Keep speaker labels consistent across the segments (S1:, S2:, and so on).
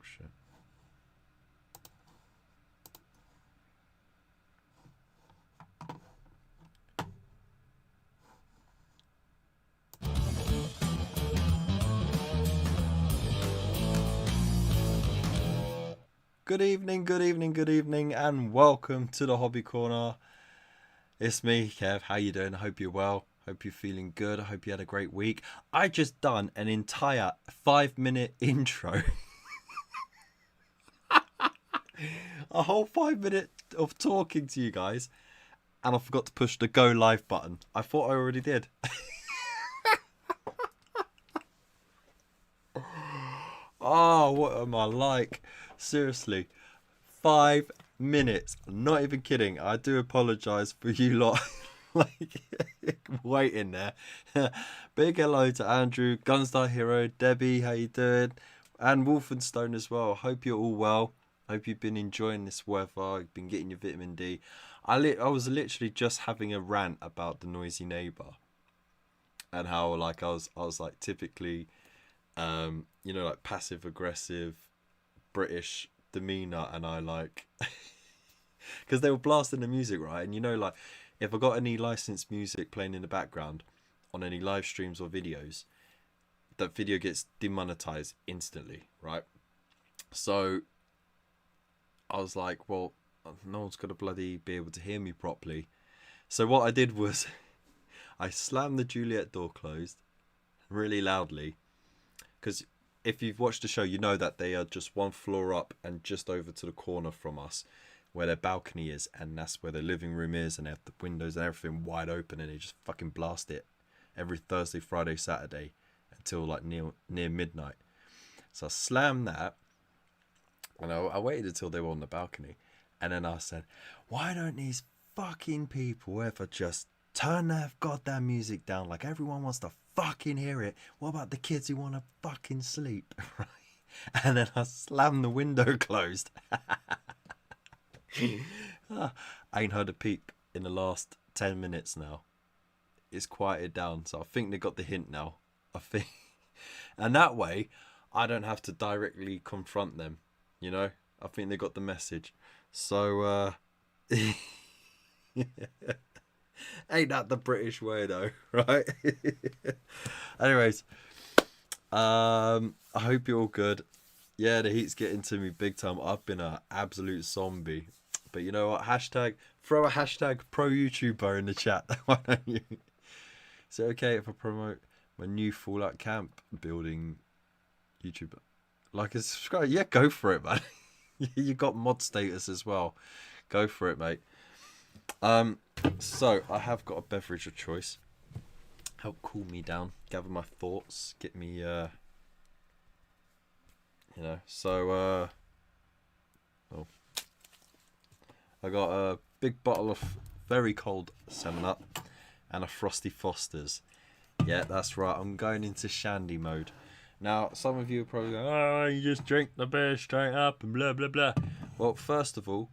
S1: shit. Good evening, good evening, good evening, and welcome to the Hobby Corner. It's me, Kev. How you doing? I hope you're well. Hope you're feeling good. I hope you had a great week. I just done an entire 5-minute intro. A whole 5 minutes of talking to you guys, and I forgot to push the go live button. I thought I already did. Oh, what am I like? Seriously, 5 minutes. I'm not even kidding. I do apologise for you lot like waiting there. Big hello to Andrew, Gunstar Hero, Debbie, how you doing? And Wolfenstone as well. Hope you're all well. Hope you've been enjoying this weather. You've been getting your vitamin D. I was literally just having a rant about the noisy neighbour, and how like I was like typically you know, like passive aggressive British demeanor, and I like because they were blasting the music, right? And you know, like if I got any licensed music playing in the background on any live streams or videos, that video gets demonetized instantly, right? So I was like, well, no one's gonna bloody be able to hear me properly. So what I did was I slammed the Juliet door closed really loudly, because if you've watched the show, you know that they are just one floor up and just over to the corner from us where their balcony is, and that's where their living room is, and they have the windows and everything wide open, and they just fucking blast it every Thursday, Friday, Saturday until like near midnight. So I slammed that, and I waited until they were on the balcony, and then I said, why don't these fucking people ever just turn their goddamn music down? Like everyone wants to fucking hear it. What about the kids who want to fucking sleep? Right? And then I slammed the window closed. I ain't heard a peep in the last 10 minutes now. It's quieted down, so I think they got the hint now. I think, and that way I don't have to directly confront them, you know. I think they got the message. So ain't that the British way though, right? Anyways, I hope you're all good. Yeah, the heat's getting to me big time. I've been an absolute zombie. But you know what? Throw a hashtag pro YouTuber in the chat. Why don't you? Is it okay if I promote my new Fallout camp building YouTuber? Like and subscribe. Yeah, go for it, man. You got mod status as well. Go for it, mate. So I have got a beverage of choice. Help cool me down, gather my thoughts, get me you know, so oh, I got a big bottle of very cold 7-Up and a Frosty Foster's. Yeah, that's right, I'm going into shandy mode. Now, some of you are probably going, oh, you just drink the beer straight up and blah blah blah. Well, first of all,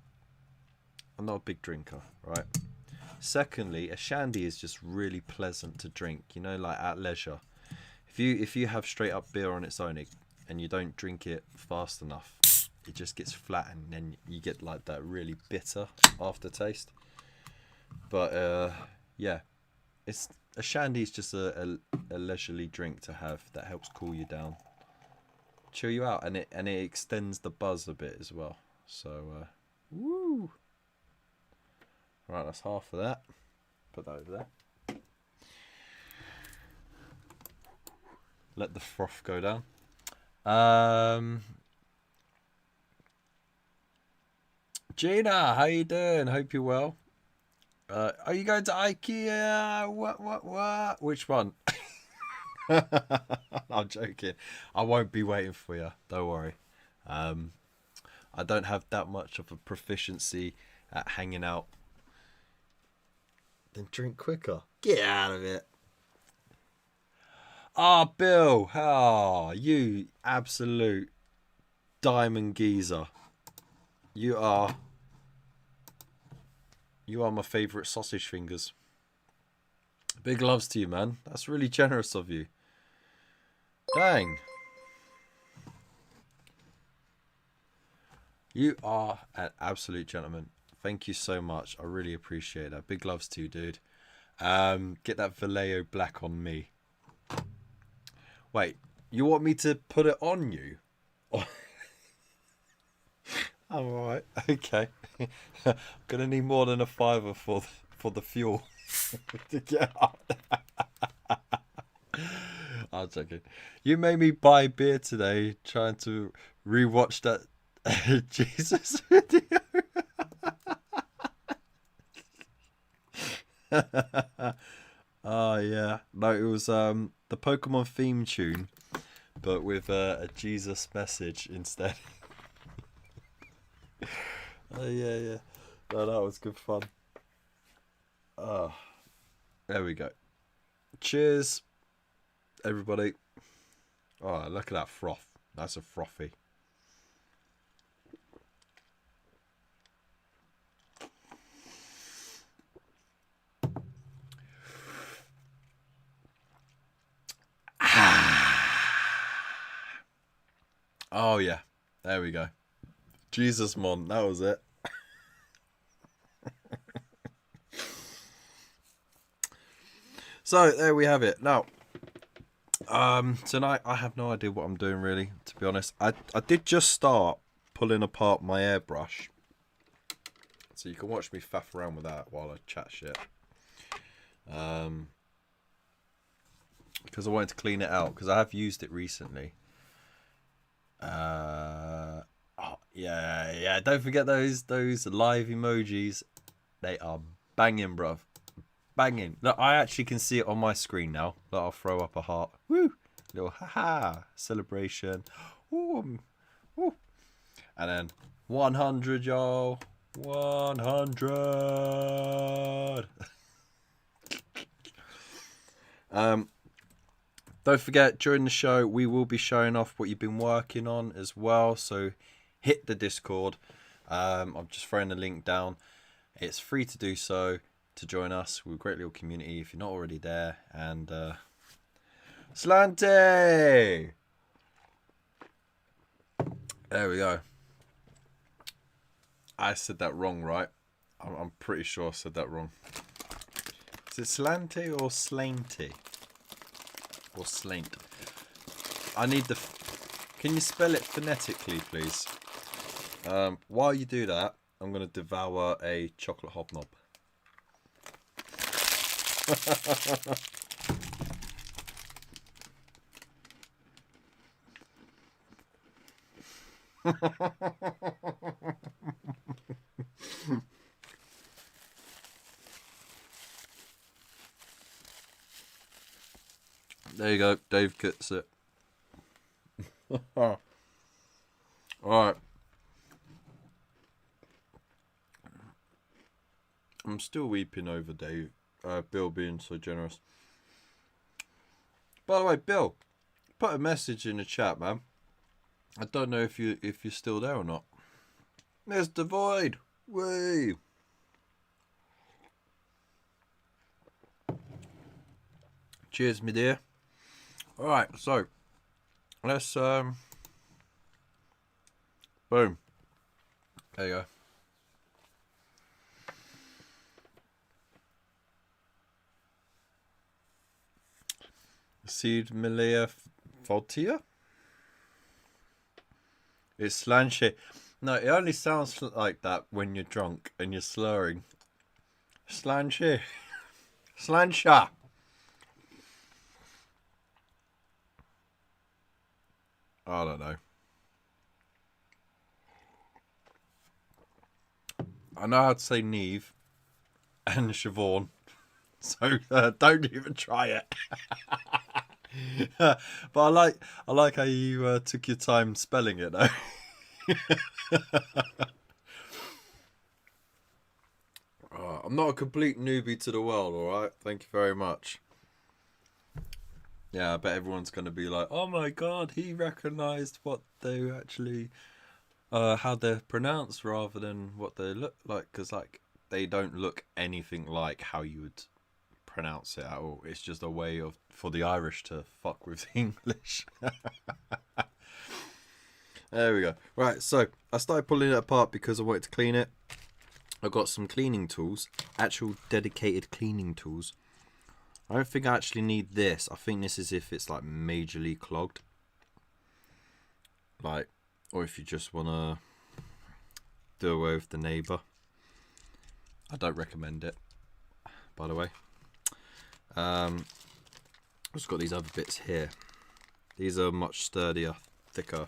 S1: I'm not a big drinker, right? Secondly, a shandy is just really pleasant to drink, you know, like at leisure. If you have straight up beer on its own and you don't drink it fast enough, it just gets flat, and then you get like that really bitter aftertaste. But yeah, a shandy is just a leisurely drink to have that helps cool you down, chill you out, and it extends the buzz a bit as well. So woo. Right, that's half of that. Put that over there. Let the froth go down. Gina, how you doing? Hope you're well. Are you going to IKEA? What? Which one? I'm joking. I won't be waiting for you. Don't worry. I don't have that much of a proficiency at hanging out. Then drink quicker. Get out of it. Ah, Bill. Ah, you absolute diamond geezer. You are my favourite sausage fingers. Big loves to you, man. That's really generous of you. Dang. You are an absolute gentleman. Thank you so much. I really appreciate that. Big loves to you, dude. Get that Vallejo black on me. Wait, you want me to put it on you? I'm alright. Okay. I'm gonna need more than a fiver for the fuel to get up. I'm joking. You made me buy beer today, trying to rewatch that Jesus video. Oh yeah, no, it was the Pokemon theme tune, but with a Jesus message instead. Oh yeah, yeah. No, that was good fun. Oh, there we go. Cheers, everybody. Oh, look at that froth. That's a frothy. Oh yeah, there we go. Jesus Mon, that was it. So there we have it. Now, tonight I have no idea what I'm doing really. To be honest, I did just start pulling apart my airbrush, so you can watch me faff around with that while I chat shit. Because I wanted to clean it out because I have used it recently. Oh, yeah. Don't forget those live emojis. They are banging, bruv. Banging. Look, I actually can see it on my screen now. Look, I'll throw up a heart. Woo! Little haha celebration. Ooh, ooh. And then 100, y'all. 100. Don't forget, during the show, we will be showing off what you've been working on as well. So hit the Discord. I'm just throwing the link down. It's free to do so, to join us. We're a great little community if you're not already there. And Slanty! There we go. I said that wrong, right? I'm pretty sure I said that wrong. Is it Slanty or Slainty? Or Slaint? I need the... Can you spell it phonetically, please? While you do that, I'm going to devour a chocolate hobnob. There you go. Dave gets it. Alright. I'm still weeping over Bill being so generous. By the way, Bill, put a message in the chat, man. I don't know if you're still there or not. There's the void. Woo! Cheers, me dear. Alright, so let's boom. There you go. Seed Malea Faultia? It's slanche. No, it only sounds like that when you're drunk and you're slurring. Slanche. Slancha. I don't know. I know how to say Neve and Siobhan, so don't even try it. But I like how you took your time spelling it though. I'm not a complete newbie to the world, alright? Thank you very much. Yeah, I bet everyone's going to be like, oh my god, he recognised what they actually, how they're pronounced rather than what they look like. Because, like, they don't look anything like how you would pronounce it at all. It's just a way for the Irish to fuck with English. There we go. Right, so I started pulling it apart because I wanted to clean it. I got some cleaning tools, actual dedicated cleaning tools. I don't think I actually need this. I think this is if it's like majorly clogged. Like, or if you just want to do away with the neighbour. I don't recommend it, by the way. I've just got these other bits here. These are much sturdier, thicker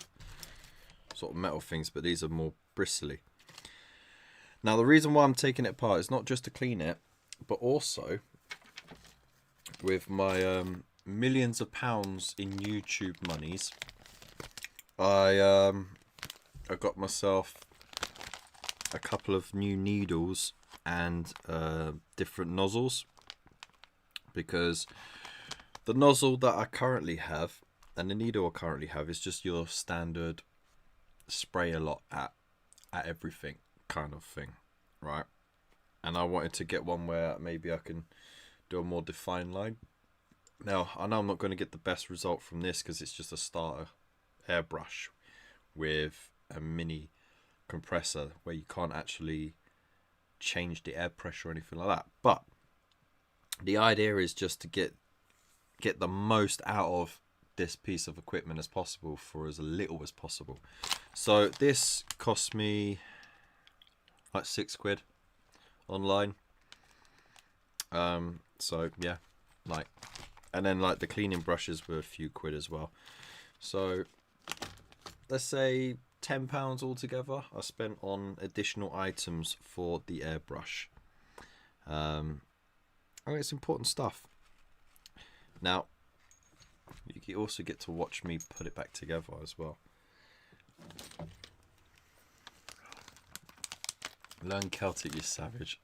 S1: sort of metal things, but these are more bristly. Now, the reason why I'm taking it apart is not just to clean it, but also with my millions of pounds in YouTube monies, I got myself a couple of new needles and different nozzles, because the nozzle that I currently have and the needle I currently have is just your standard spray a lot at everything kind of thing, right? And I wanted to get one where maybe I can do a more defined line. Now, I know I'm not going to get the best result from this because it's just a starter airbrush with a mini compressor where you can't actually change the air pressure or anything like that. But the idea is just to get the most out of this piece of equipment as possible for as little as possible. So this cost me like £6 online. So yeah, like, and then like the cleaning brushes were a few quid as well. So let's say £10 altogether I spent on additional items for the airbrush. I mean, it's important stuff. Now, you also get to watch me put it back together as well. Learn Celtic, you savage.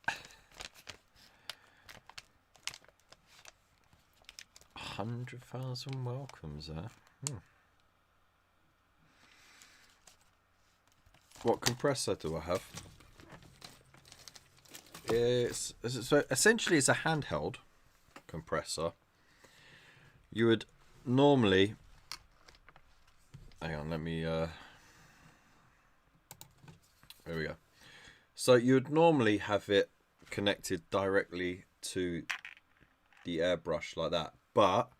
S1: 100,000 welcomes there. What compressor do I have? So essentially it's a handheld compressor. You would normally, hang on, let me there we go. So you would normally have it connected directly to the airbrush like that, but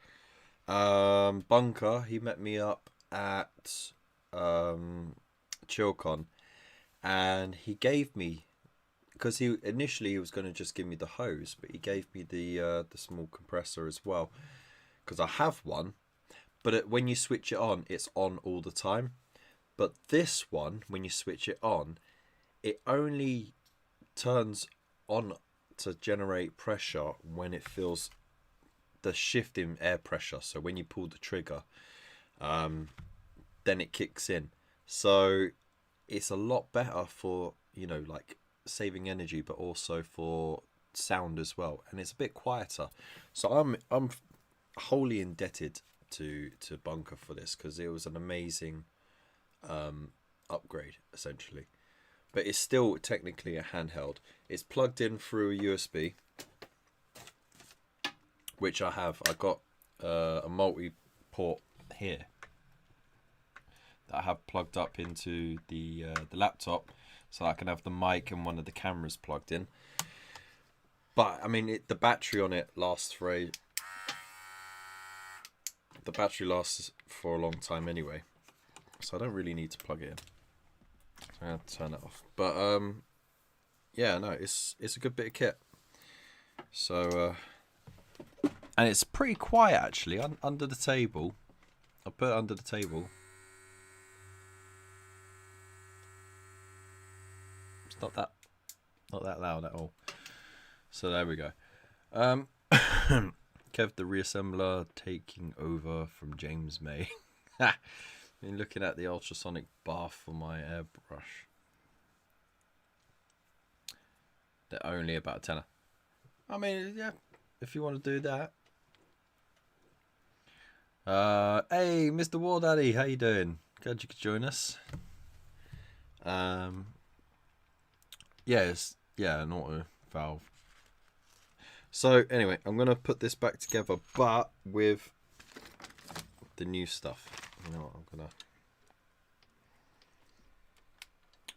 S1: Bunker, he met me up at Chilcon, and he gave me, because he initially was going to just give me the hose, but he gave me the small compressor as well, because I have one, but when you switch it on, it's on all the time. But this one, when you switch it on, it only turns on to generate pressure when it feels the shift in air pressure. So when you pull the trigger, then it kicks in. So it's a lot better for, you know, like saving energy, but also for sound as well. And it's a bit quieter. So I'm wholly indebted to Bunker for this, because it was an amazing upgrade essentially. But it's still technically a handheld. It's plugged in through a USB, which I have. I got a multi-port here that I have plugged up into the laptop, so I can have the mic and one of the cameras plugged in. But I mean, the battery on it lasts for a long time anyway, so I don't really need to plug it in. So I'm gonna turn it off. But yeah, no, it's a good bit of kit. So and it's pretty quiet actually under the table. I put it under the table. It's not that loud at all. So there we go. Kev the reassembler taking over from James May. Been looking at the ultrasonic bath for my airbrush. They're only about a tenner. I mean, yeah, if you want to do that. Hey, Mr. War Daddy, how you doing? Glad you could join us. Yes, yeah, an auto valve. So anyway, I'm gonna put this back together, but with the new stuff. You know what, I'm gonna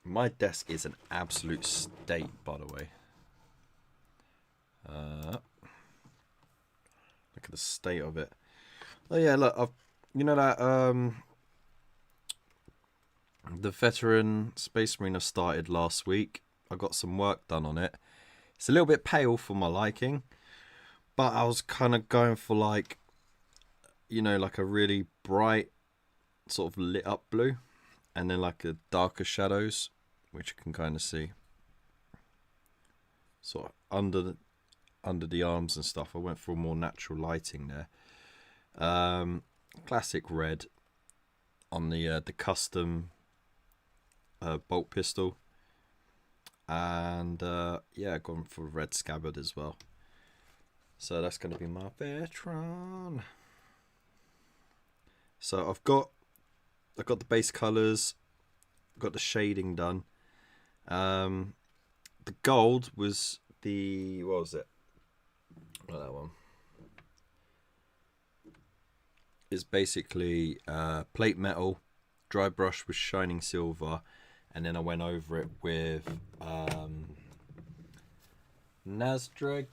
S1: My desk is an absolute state, by the way. Look at the state of it. Oh yeah, look, you know that the veteran Space Marine I started last week. I got some work done on it. It's a little bit pale for my liking, but I was kind of going for like, you know, like a really bright sort of lit up blue, and then like a darker shadows, which you can kind of see sort of under the arms and stuff. I went for more natural lighting there. Classic red on the custom bolt pistol, and yeah, gone for red scabbard as well. So that's going to be my veteran. So I've got the base colors, got the shading done. The gold was what was it? Oh, that one is basically plate metal, dry brush with shining silver, and then I went over it with Nasdrag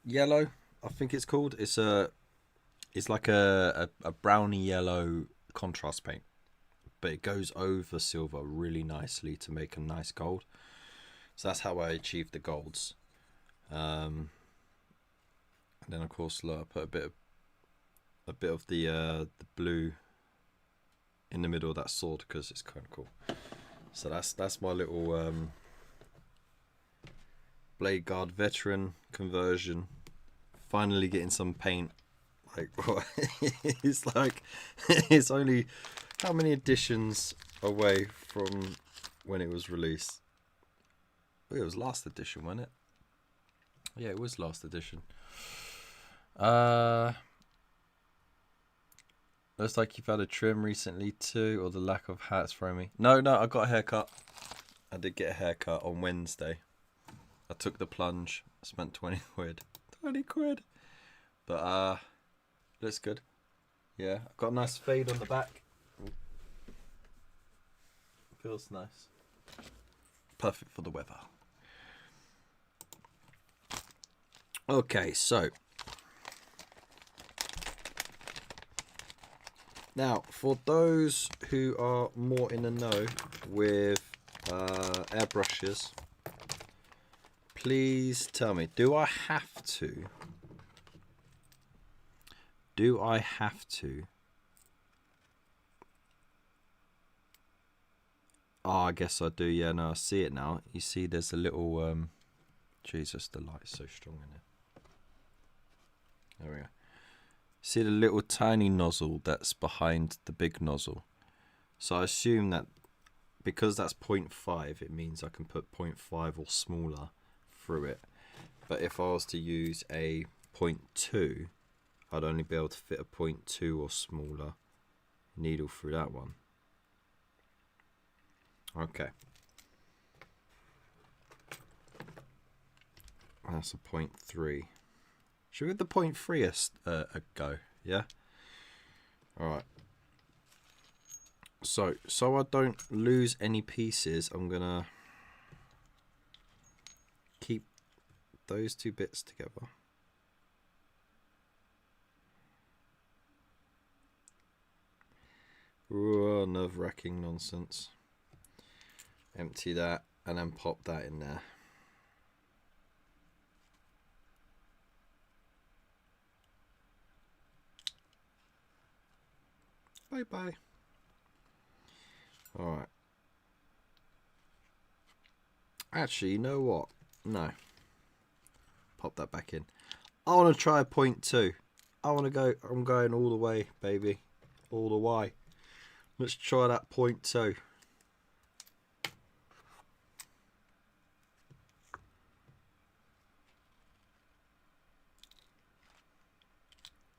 S1: yellow, I think it's called. It's like a browny yellow contrast paint, but it goes over silver really nicely to make a nice gold. So that's how I achieved the golds. And then of course, look, I put a bit of the blue in the middle of that sword because it's kind of cool. So that's my little Blade Guard veteran conversion. Finally getting some paint. Like what? It's like it's only how many editions away from when it was released? Oh, it was last edition, wasn't it? Yeah, it was last edition. Looks like you've had a trim recently too, or the lack of hats throwing me. No, I got a haircut. I did get a haircut on Wednesday. I took the plunge. I spent 20 quid. 20 quid. But looks good. Yeah, I've got a nice fade on the back. Feels nice. Perfect for the weather. Okay, so now for those who are more in the know with airbrushes, please tell me, do I have to oh, I guess I do. Yeah, no, I see it now. You see there's a little Jesus, the light's so strong in it. There we go. See the little tiny nozzle that's behind the big nozzle. So I assume that because that's 0.5, it means I can put 0.5 or smaller through it. But if I was to use a 0.2, I'd only be able to fit a 0.2 or smaller needle through that one. Okay. That's a 0.3. Should we give the 0.3 a go? Yeah? Alright. So I don't lose any pieces, I'm going to keep those two bits together. Ooh, nerve-wracking nonsense. Empty that and then pop that in there. Bye bye. Alright. Actually, you know what? No. Pop that back in. I want to try 0.2. I want to go. I'm going all the way, baby. All the way. Let's try that 0.2.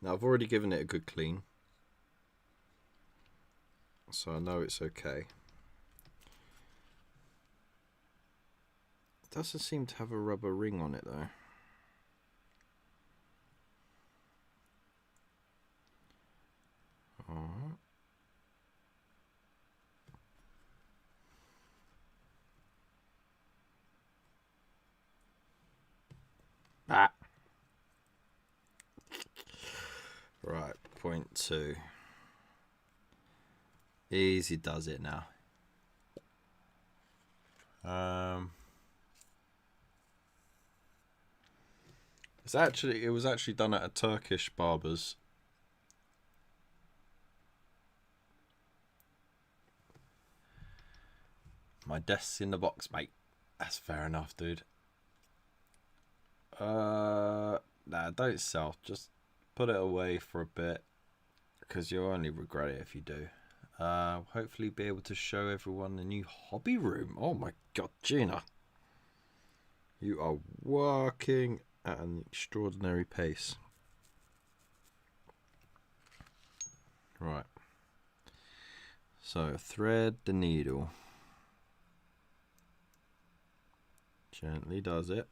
S1: Now, I've already given it a good clean, so I know it's okay. It doesn't seem to have a rubber ring on it, though. Alright. Ah. Right, 0.2. Easy does it now. It was actually done at a Turkish barber's. My desk's in the box, mate. That's fair enough, dude. Nah, don't sell. Just put it away for a bit, because you'll only regret it if you do. Hopefully be able to show everyone the new hobby room. Oh my god, Gina. You are working at an extraordinary pace. Right. So, thread the needle. Gently does it.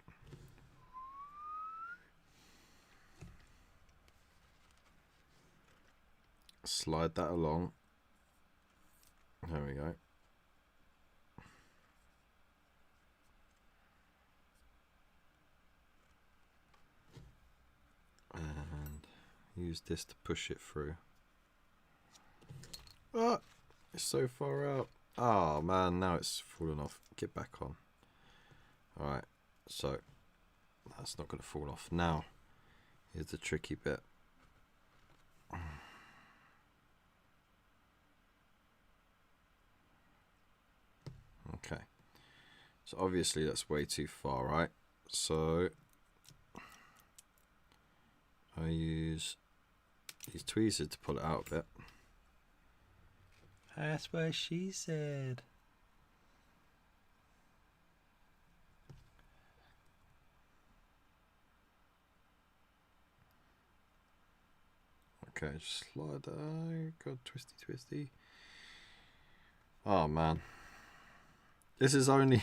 S1: Slide that along. There we go. And use this to push it through. Ah, it's so far out. Oh man, now it's fallen off. Get back on. Alright, so that's not going to fall off. Now, here's the tricky bit. Okay, so obviously that's way too far, right? So I use these tweezers to pull it out a bit. That's what she said. Okay, just slide that. God, twisty, twisty. Oh man, this is only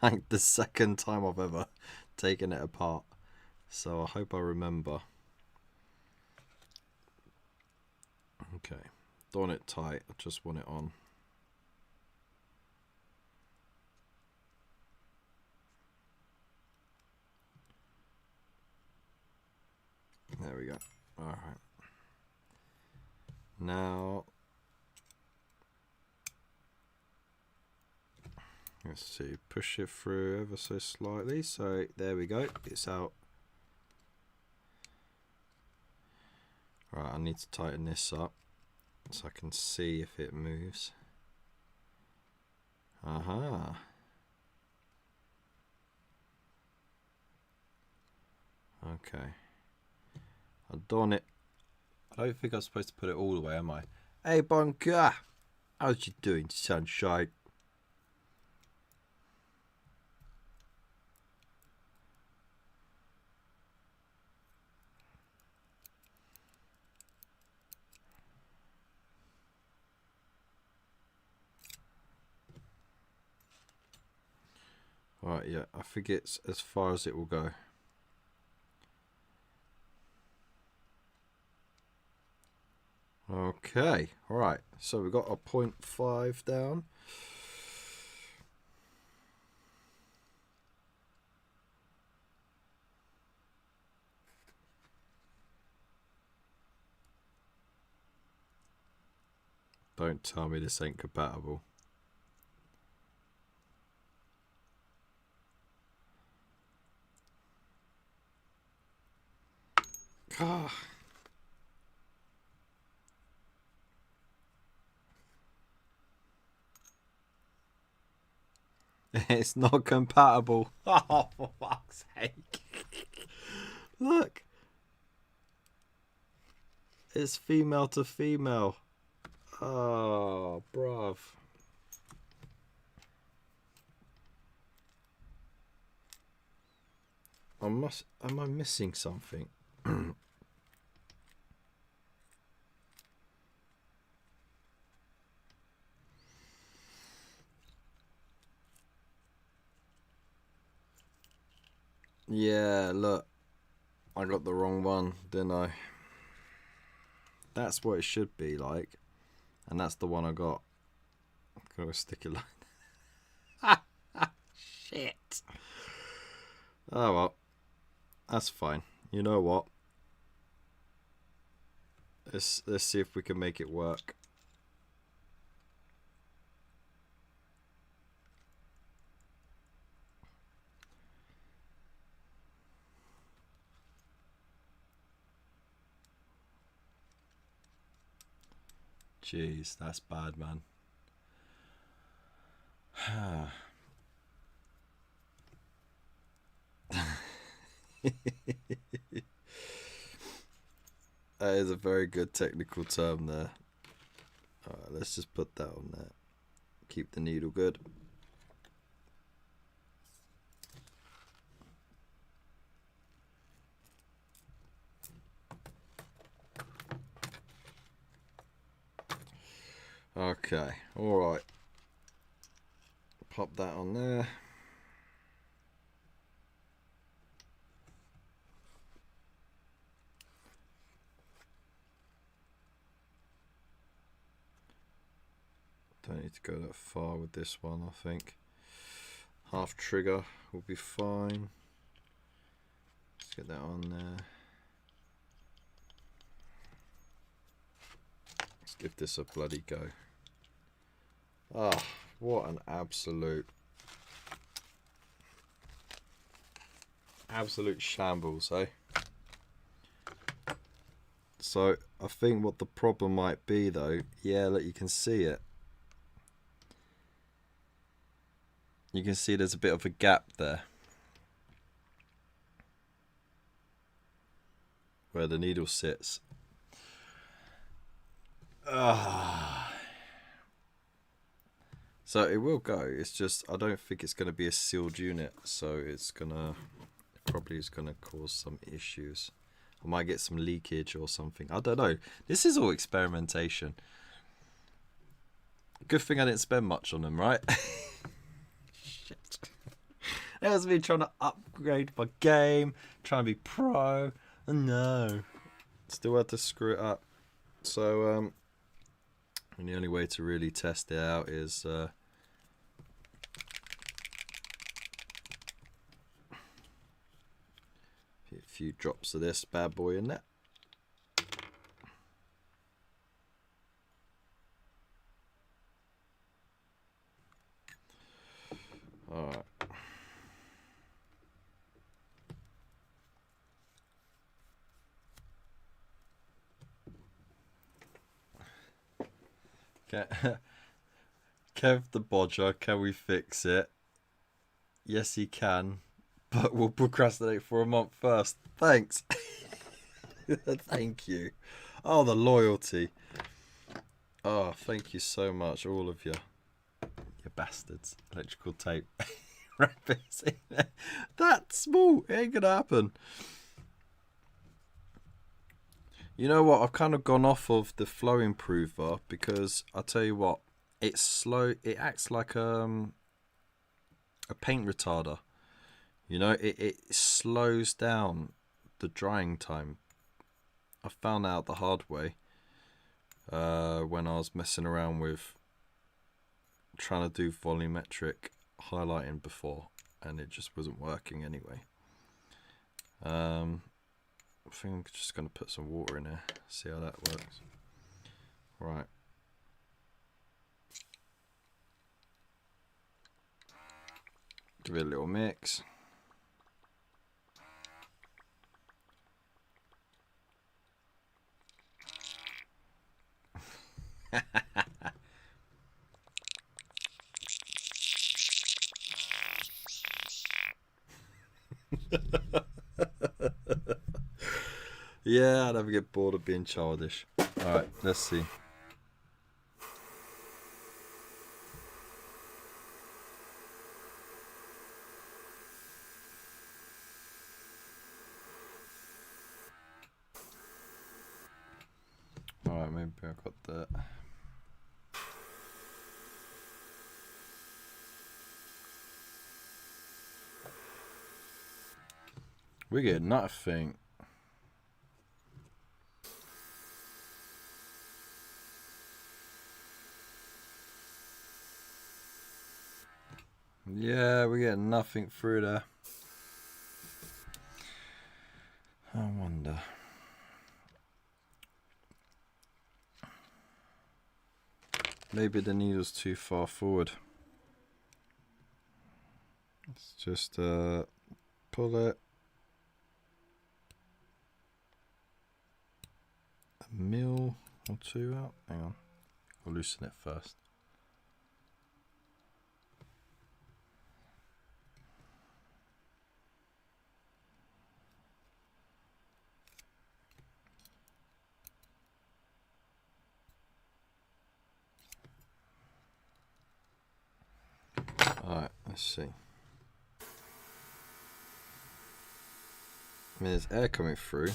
S1: like the second time I've ever taken it apart, so I hope I remember. Okay, don't want it tight, I just want it on. There we go. Alright. Now, let's see, push it through ever so slightly. So there we go, it's out. Right, I need to tighten this up so I can see if it moves. Aha. Okay. I've done it. I don't think I'm supposed to put it all the way, am I? Hey, Bunker! How's you doing, sunshine? Right, yeah, I think it's as far as it will go. Okay, alright, so we've got a 0.5 down. Don't tell me this ain't compatible. Ah. It's not compatible. Oh, for fuck's sake. Look. It's female to female. Oh, bruv. Am I missing something? Yeah, look. I got the wrong one, didn't I? That's what it should be like. And that's the one I got. Gotta stick it like... Shit. Oh well. That's fine. You know what? Let's see if we can make it work. Jeez, that's bad, man. That is a very good technical term there. Alright, let's just put that on there. Keep the needle good. Okay, alright. Pop that on there. Don't need to go that far with this one, I think. Half trigger will be fine. Let's get that on there. Let's give this a bloody go. Ah, what an absolute shambles, eh? So I think what the problem might be though, yeah, look, you can see it. You can see there's a bit of a gap there where the needle sits. So it will go. It's just I don't think it's going to be a sealed unit, so it's probably is gonna cause some issues. I might get some leakage or something. I don't know. This is all experimentation. Good thing I didn't spend much on them, right? Shit. That was me trying to upgrade my game, trying to be pro. No. Still had to screw it up. So, and the only way to really test it out is a few drops of this bad boy in there. Alright. Kev the Bodger, can we fix it? Yes, he can, but we'll procrastinate for a month first. Thanks. Thank you. Oh, the loyalty. Oh, thank you so much, all of you. You bastards. Electrical tape. Rabbits in there. That small. It ain't gonna happen. You know what? I've kind of gone off of the flow improver because I'll tell you what, it's slow. It acts like a paint retarder. You know, it slows down the drying time. I found out the hard way when I was messing around with trying to do volumetric highlighting before, and it just wasn't working anyway. I think I'm just going to put some water in there, see how that works. Right. Give it a little mix. Yeah, I never get bored of being childish. Alright, let's see. Alright, maybe I got that. We get nothing. Yeah, we get nothing through there. I wonder. Maybe the needle's too far forward. Let's just pull it a mil or two out. Hang on, we'll loosen it first. Alright, let's see. I mean, there's air coming through.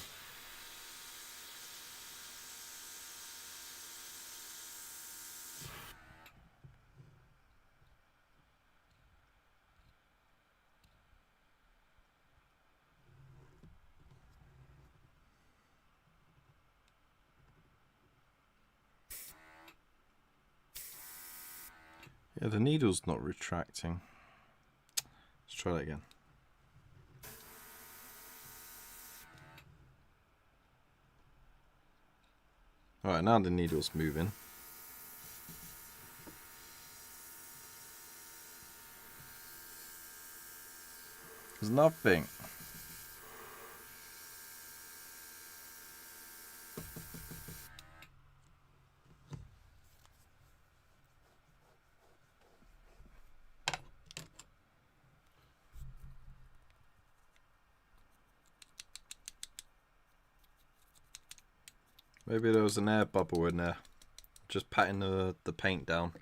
S1: Yeah, the needle's not retracting. Let's try that again. Alright, now the needle's moving. There's nothing. Maybe there was an air bubble in there. Just patting the paint down.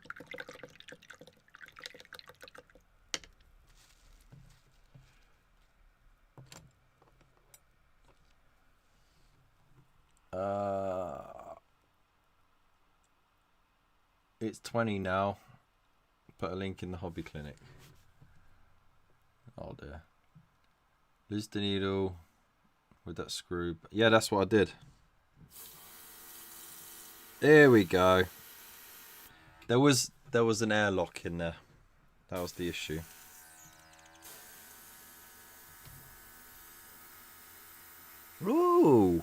S1: It's 20 now. Put a link in the hobby clinic. Oh dear. Loose the needle with that screw. Yeah, that's what I did. There we go. There was an airlock in there. That was the issue. Ooh.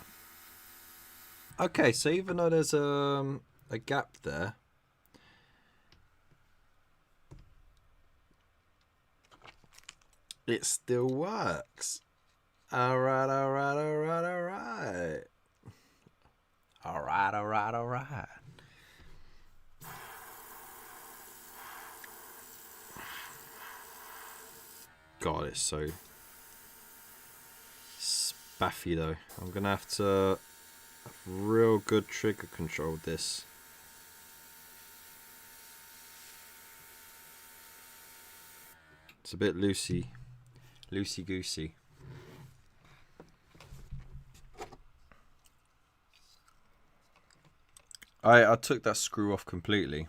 S1: Okay, so even though there's a gap there, it still works. Alright, alright, alright, alright. Alright, alright, alright. God, it's so spaffy though. I'm gonna have to have real good trigger control with this. It's a bit loosey goosey. I took that screw off completely.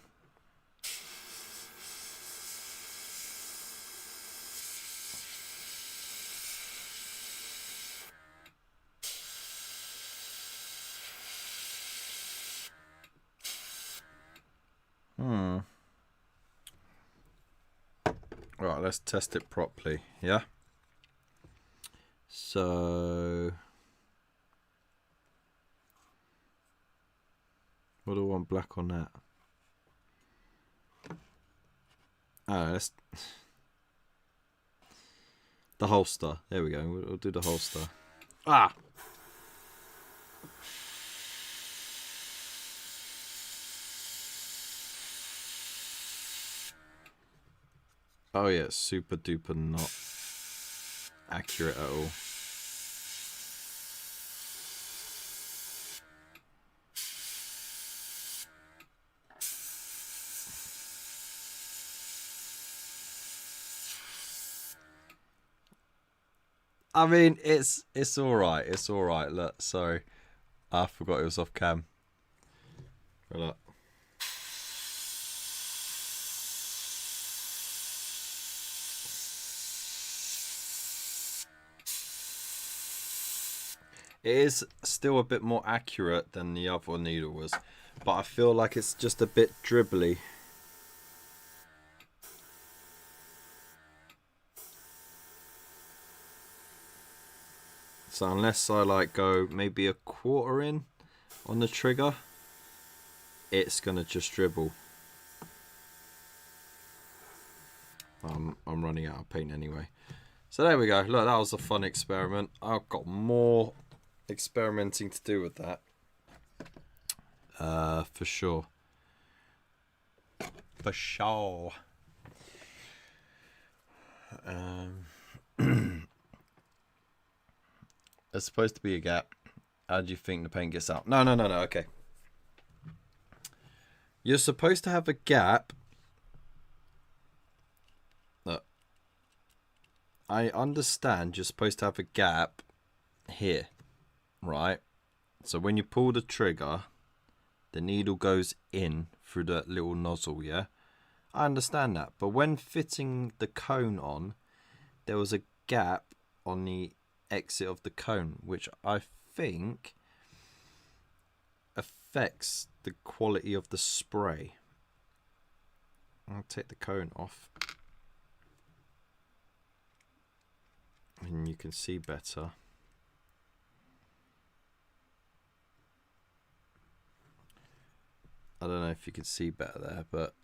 S1: Right, let's test it properly, yeah? So, what do I want black on that? Oh, let's... The holster. There we go. We'll do the holster. Ah! Oh yeah, it's super duper not accurate at all. I mean, it's all right. It's all right. Look, sorry, I forgot it was off cam. Look. It is still a bit more accurate than the other needle was, but I feel like it's just a bit dribbly. So unless I like go maybe a quarter in on the trigger, it's gonna just dribble. I'm running out of paint anyway. So there we go. Look, that was a fun experiment. I've got more experimenting to do with that. For sure. For sure. There's supposed to be a gap. How do you think the paint gets out? No. Okay. You're supposed to have a gap. Look. I understand you're supposed to have a gap here. Right? So when you pull the trigger, the needle goes in through the little nozzle, yeah? I understand that. But when fitting the cone on, there was a gap on the exit of the cone, which I think affects the quality of the spray. I'll take the cone off. And you can see better. I don't know if you can see better there, but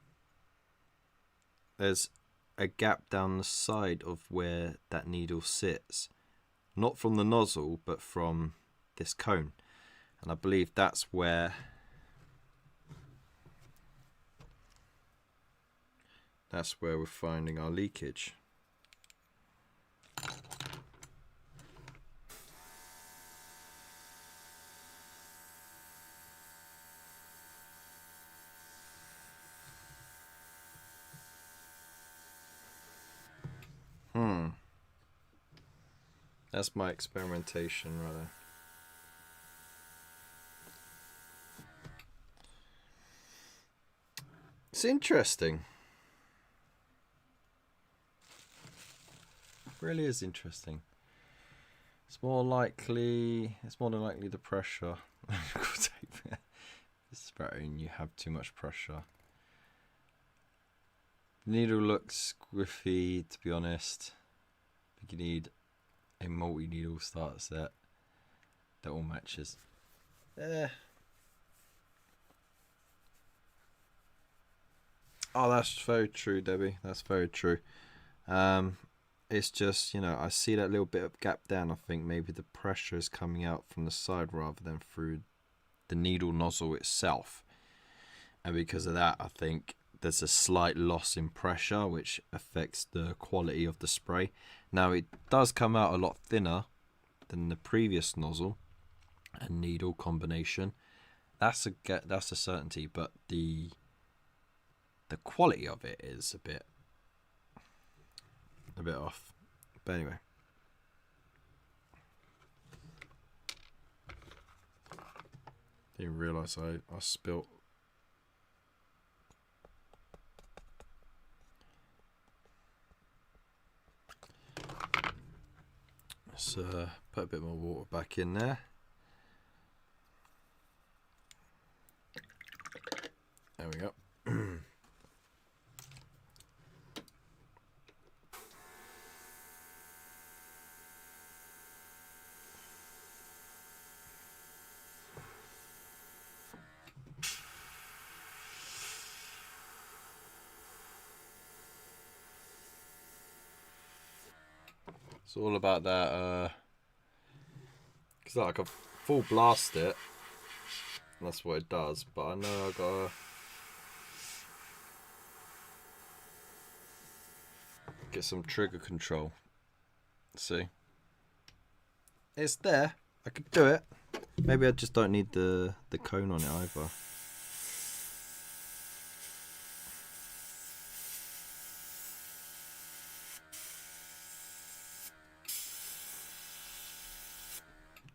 S1: there's a gap down the side of where that needle sits. Not from the nozzle, but from this cone. And I believe that's where we're finding our leakage. That's my experimentation, rather. It's interesting. It really is interesting. It's more than likely the pressure. It's better when you have too much pressure. The needle looks squiffy, to be honest. I think you need a multi-needle starter set that all matches. Oh, that's very true, Debbie. That's very true. It's just, you know, I see that little bit of gap there, and I think maybe the pressure is coming out from the side rather than through the needle nozzle itself. And because of that, I think there's a slight loss in pressure, which affects the quality of the spray. Now, it does come out a lot thinner than the previous nozzle and needle combination. That's a certainty, but the quality of it is a bit off. But anyway, didn't realise I spilt. Let's put a bit more water back in there. There we go. It's all about that, because I can full blast it, and that's what it does, but I know I've got to get some trigger control. See? It's there. I could do it. Maybe I just don't need the cone on it either.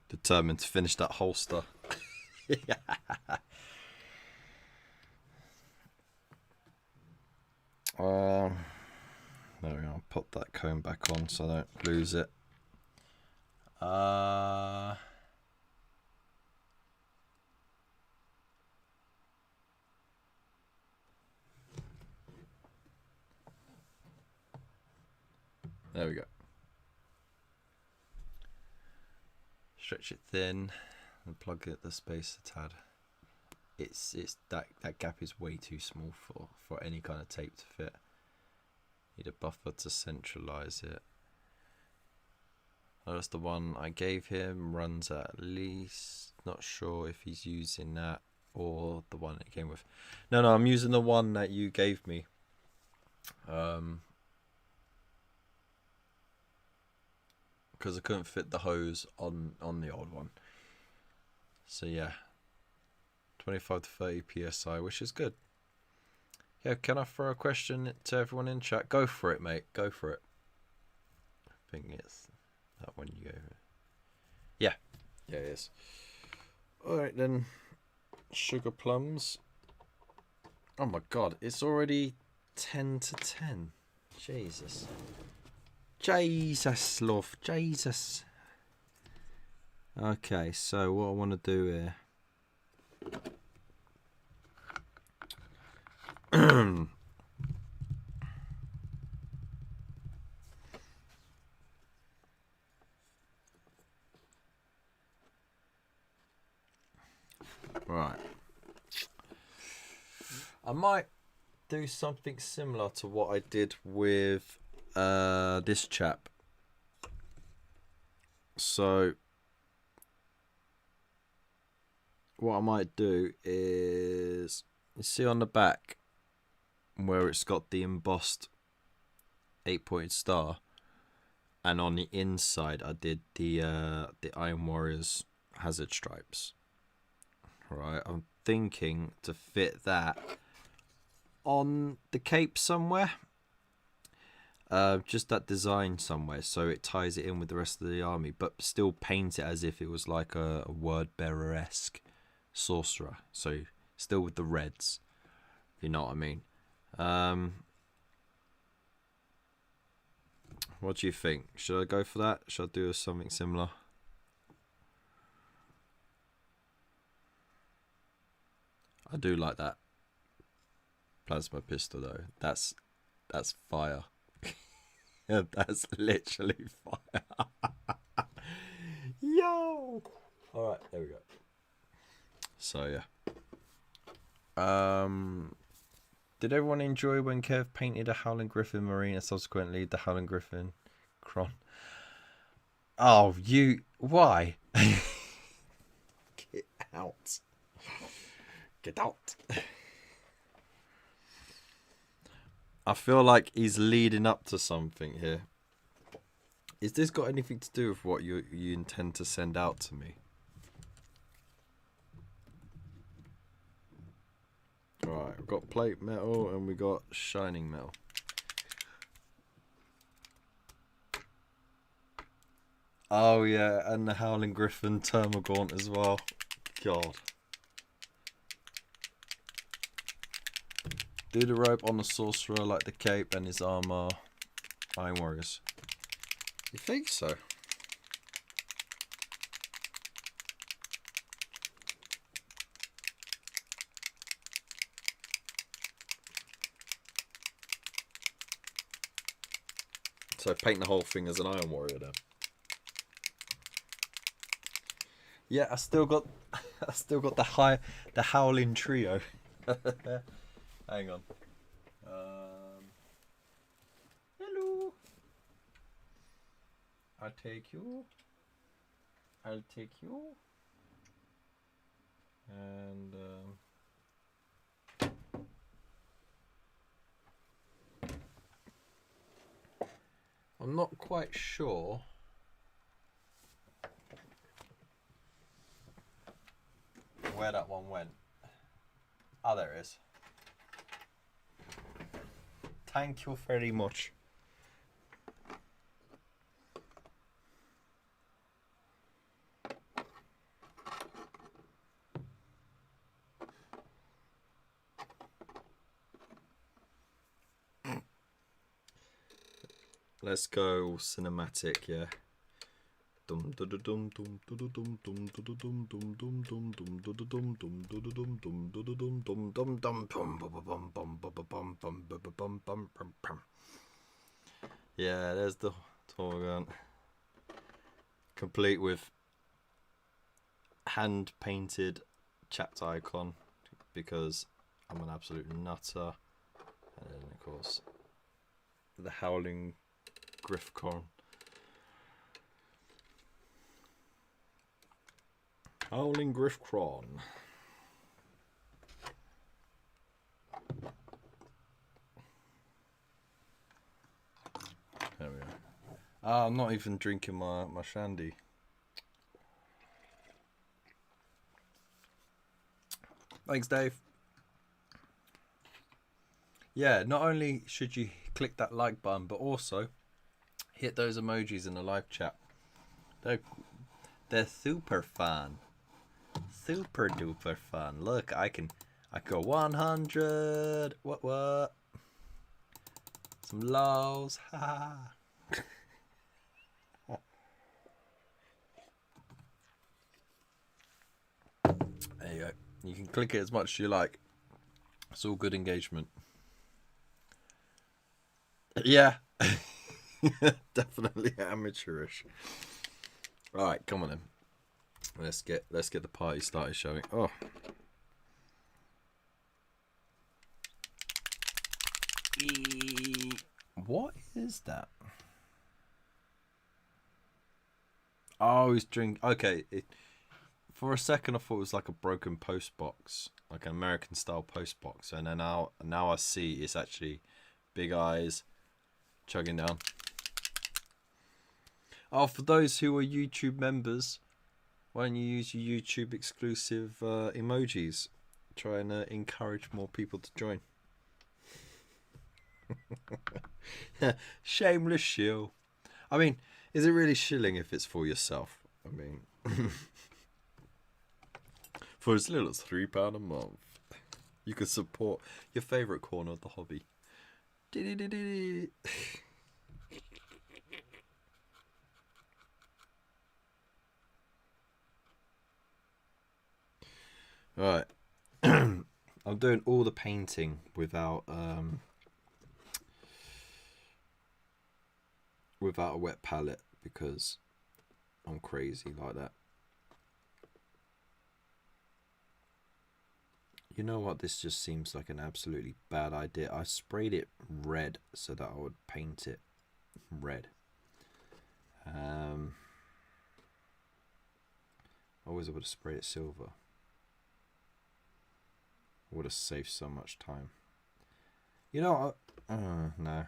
S1: Determined to finish that holster. There we go. I'll put that cone back on so I don't lose it. There we go. stretch it thin and plug it the space a tad. It's that gap is way too small for any kind of tape to fit. Need a buffer to centralize it. That's the one I gave him, runs at least. Not sure if he's using that or the one it came with. No, I'm using the one that you gave me. Because I couldn't fit the hose on the old one. So yeah, 25 to 30 psi, which is good. Yeah, can I throw a question to everyone in chat? Go for it, mate. Go for it. I think it's that one you gave it. Yeah, it is. All right then, sugar plums. Oh my god, it's already 10 to 10. Jesus. Jesus, love. Jesus. Okay, so what I want to do here. Right. I might do something similar to what I did with this chap. So what I might do is, you see on the back where it's got the embossed 8-pointed star, and on the inside I did the Iron Warriors hazard stripes. Right, I'm thinking to fit that on the cape somewhere. Just that design somewhere, so it ties it in with the rest of the army, but still paint it as if it was like a word bearer-esque sorcerer. So still with the reds, you know what I mean. What do you think? Should I go for that? Should I do something similar? I do like that plasma pistol though. That's fire. That's literally fire. Yo. All right, there we go. So yeah. Did everyone enjoy when Kev painted a Howling Griffin Marine and subsequently the Howling Griffin Kron? Oh, you... Why? Get out. Get out. I feel like he's leading up to something here. Is this got anything to do with what you intend to send out to me? Alright, we've got plate metal and we got shining metal. Oh yeah, and the Howling Griffin Termagaunt as well. God. Do the rope on the sorcerer like the cape and his armor. Iron Warriors. You think so? So paint the whole thing as an Iron Warrior then. Yeah, I still got the Howling Trio. Hang on. Hello. I'll take you. I'll take you. And I'm not quite sure where that one went. Oh, there it is. Thank you very much. Let's go cinematic, yeah. Yeah, there's the Torgant, complete with hand painted chapped icon because I'm an absolute nutter. And then of course the howling griffcon. Howling griffcron. There we go. Ah, I'm not even drinking my shandy. Thanks, Dave. Yeah, not only should you click that like button, but also hit those emojis in the live chat. They're super fun. Super duper fun. Look, I go 100. What? Some lows. Ha. There you go. You can click it as much as you like. It's all good engagement. Yeah. Definitely amateurish. Alright, come on then. Let's get the party started, shall we? Oh. What is that? Oh, he's drinking. Okay, for a second I thought it was like a broken post box, like an American style post box, and then now I see it's actually big eyes chugging down. Oh, for those who are YouTube members, why don't you use your YouTube exclusive emojis? Try and encourage more people to join. Shameless shill. I mean, is it really shilling if it's for yourself? I mean, for as little as £3 a month, you can support your favourite corner of the hobby. Right. I'm doing all the painting without a wet palette because I'm crazy like that. You know what? This just seems like an absolutely bad idea. I sprayed it red so that I would paint it red. I always would have sprayed it silver. Would have saved so much time. You know, no.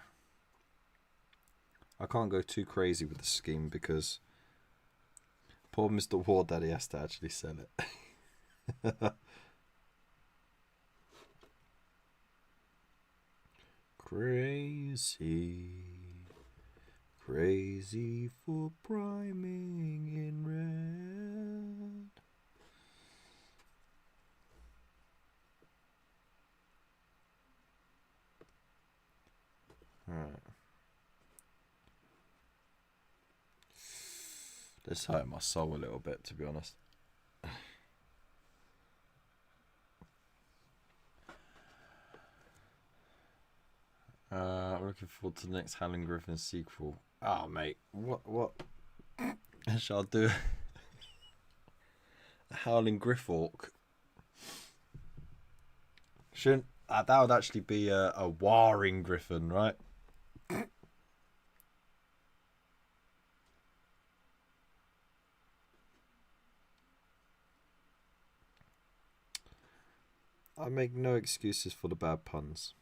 S1: I can't go too crazy with the scheme because poor Mr. War Daddy has to actually sell it. Crazy for priming in red. Alright. This hurt my soul a little bit, to be honest. I'm looking forward to the next Howling Griffin sequel. Oh, mate, what? Shall I do a Howling Griffalk? Shouldn't that would actually be a warring griffin, right? I make no excuses for the bad puns.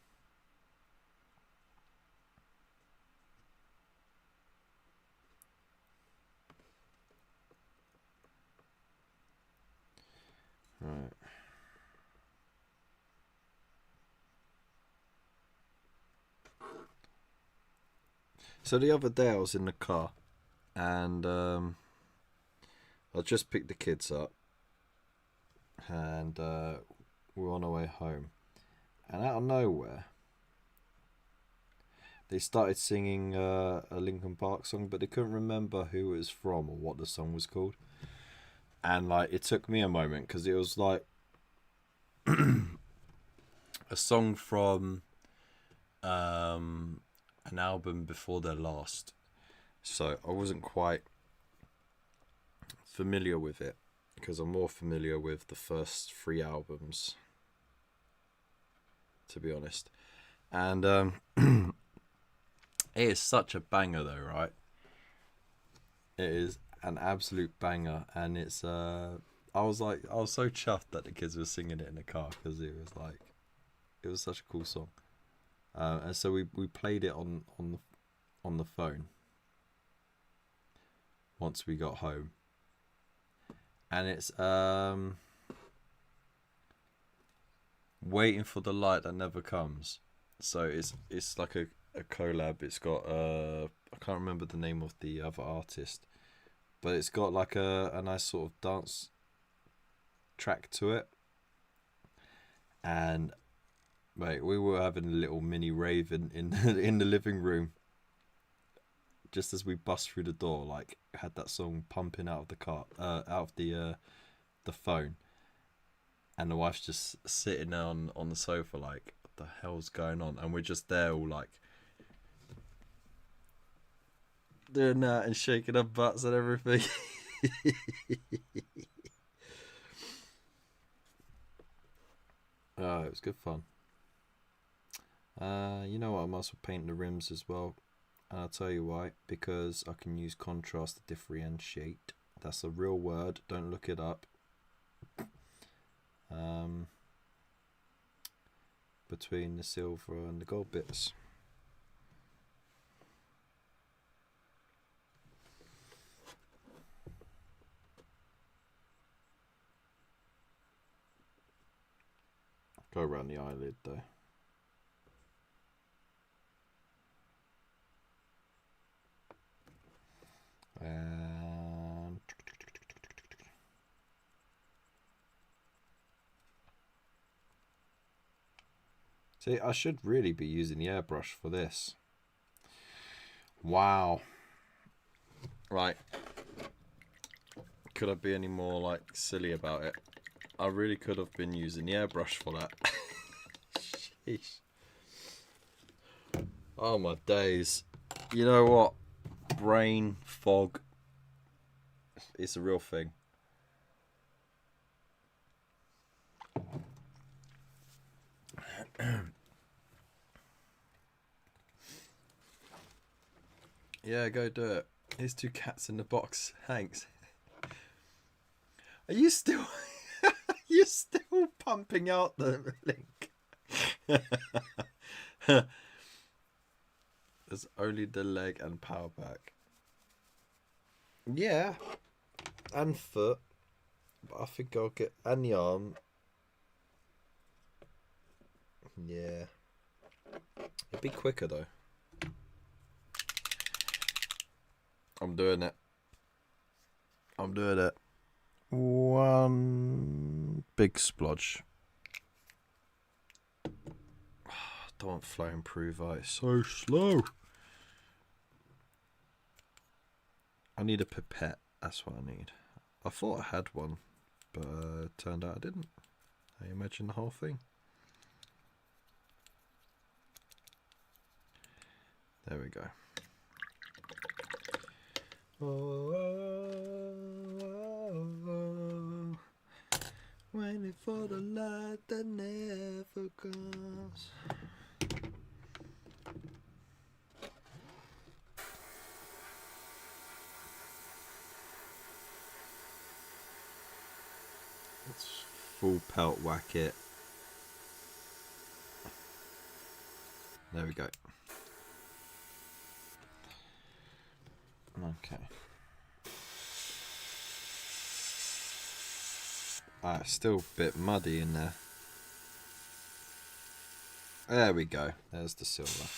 S1: Right. So the other day I was in the car and I just picked the kids up and we were on our way home, and out of nowhere they started singing a Linkin Park song, but they couldn't remember who it was from or what the song was called. And like it took me a moment because it was like a song from an album before their last, so I wasn't quite familiar with it. because I'm more familiar with the first 3 albums, to be honest. And it is such a banger though, right? It is an absolute banger, and it's I was so chuffed that the kids were singing it in the car, because it was such a cool song. And so we played it on the phone once we got home, and it's Waiting for the Light That Never Comes. So it's like a collab. It's got I can't remember the name of the other artist, but it's got like a nice sort of dance track to it. And mate, we were having a little mini rave in the living room just as we bust through the door. Like, had that song pumping out of the car, out of the phone, and the wife's just sitting there on the sofa like, what the hell's going on? And we're just there all like doing that and shaking our butts and everything. Oh, it was good fun. You know what? I'm also painting the rims as well, and I'll tell you why. Because I can use contrast to differentiate. That's a real word. Don't look it up. Between the silver and the gold bits. Go around the eyelid though. And see, I should really be using the airbrush for this. Wow. Right. Could I be any more like silly about it? I really could have been using the airbrush for that. Sheesh. Oh my days. You know what? Brain fog. It's a real thing. Yeah, go do it. Here's 2 cats in the box. Thanks. Are you still you're still pumping out the link? There's only the leg and power back. Yeah. And foot. But I think I'll get, and the arm. Yeah. It'd be quicker though. I'm doing it. I'm doing it. One big splodge. Don't want flow improver. It's so slow. I need a pipette. That's what I need. I thought I had one, but it turned out I didn't. I imagine the whole thing. There we go. Oh, waiting for the light that never comes. Let's full pelt whack it. There we go. Okay. It's still a bit muddy in there. There we go. There's the silver.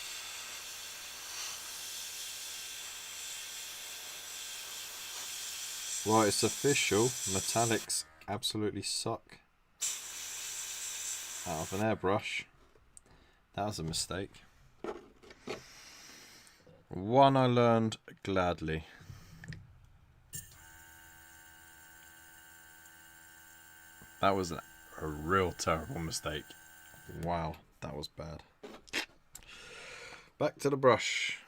S1: Well, it's official. Metallics absolutely suck. Out of an airbrush. That was a mistake. One I learned gladly. That was a real terrible mistake. Wow, that was bad. Back to the brush.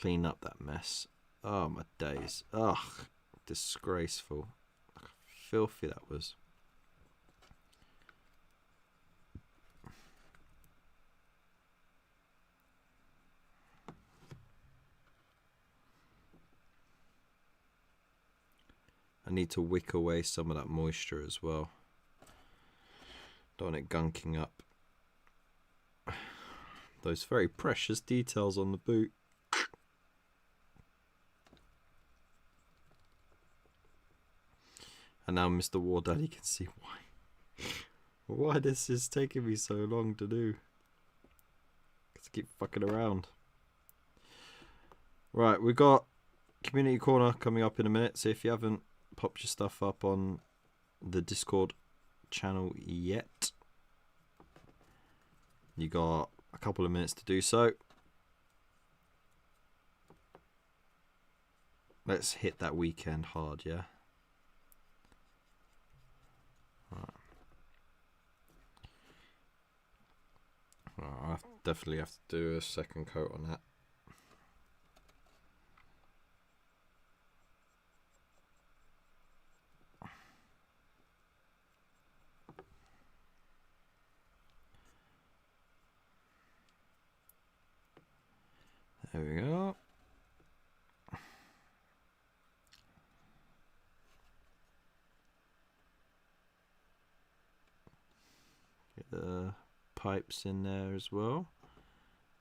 S1: clean up that mess. Oh, my days. Ugh, disgraceful. Filthy that was. I need to wick away some of that moisture as well. Don't want it gunking up. Those very precious details on the boot. And now Mr. War Daddy can see why this is taking me so long to do. Because I keep fucking around. Right, we got Community Corner coming up in a minute. So if you haven't popped your stuff up on the Discord channel yet, you got a couple of minutes to do so. Let's hit that weekend hard, yeah? Right. I definitely have to do a second coat on that. There we go. Get the pipes in there as well.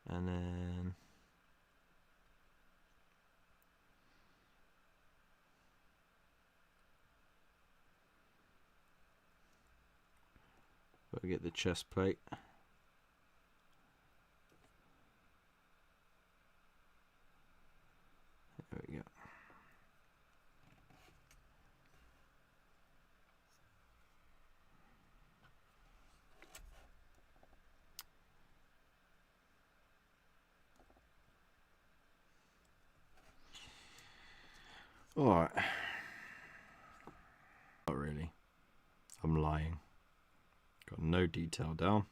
S1: And then we'll get the chest plate. There we go. Alright. Not really. I'm lying. Got no detail down.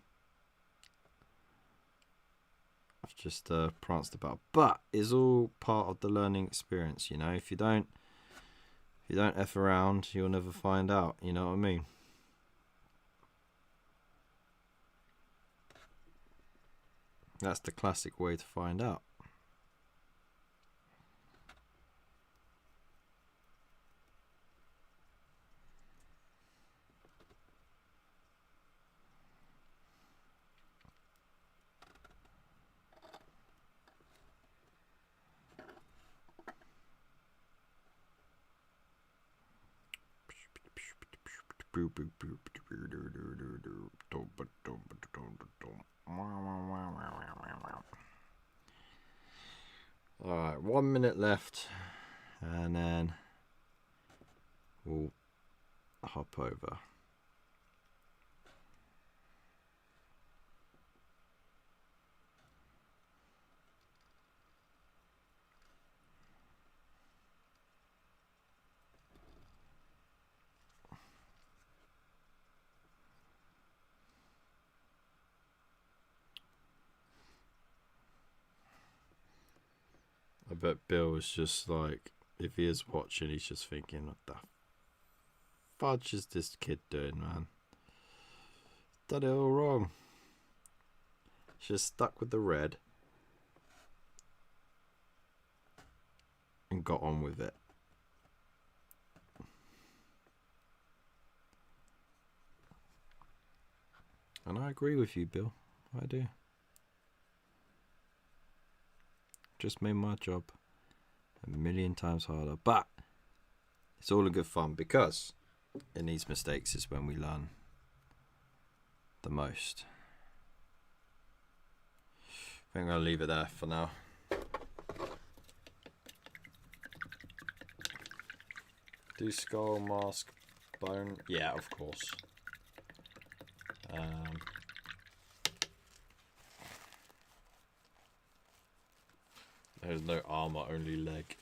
S1: I've just pranced about. But it's all part of the learning experience, you know. If you don't F around, you'll never find out, you know what I mean? That's the classic way to find out. Alright, 1 minute left, and then we'll hop over. I bet Bill was just like, if he is watching, he's just thinking, what the fudge is this kid doing, man? Done it all wrong. She's stuck with the red and got on with it. And I agree with you, Bill. I do. Just made my job a million times harder, but it's all in good fun, because in these mistakes is when we learn the most. I think I'm gonna leave it there for now. Do skull, mask, bone? Yeah, of course. There's no armor, only leg.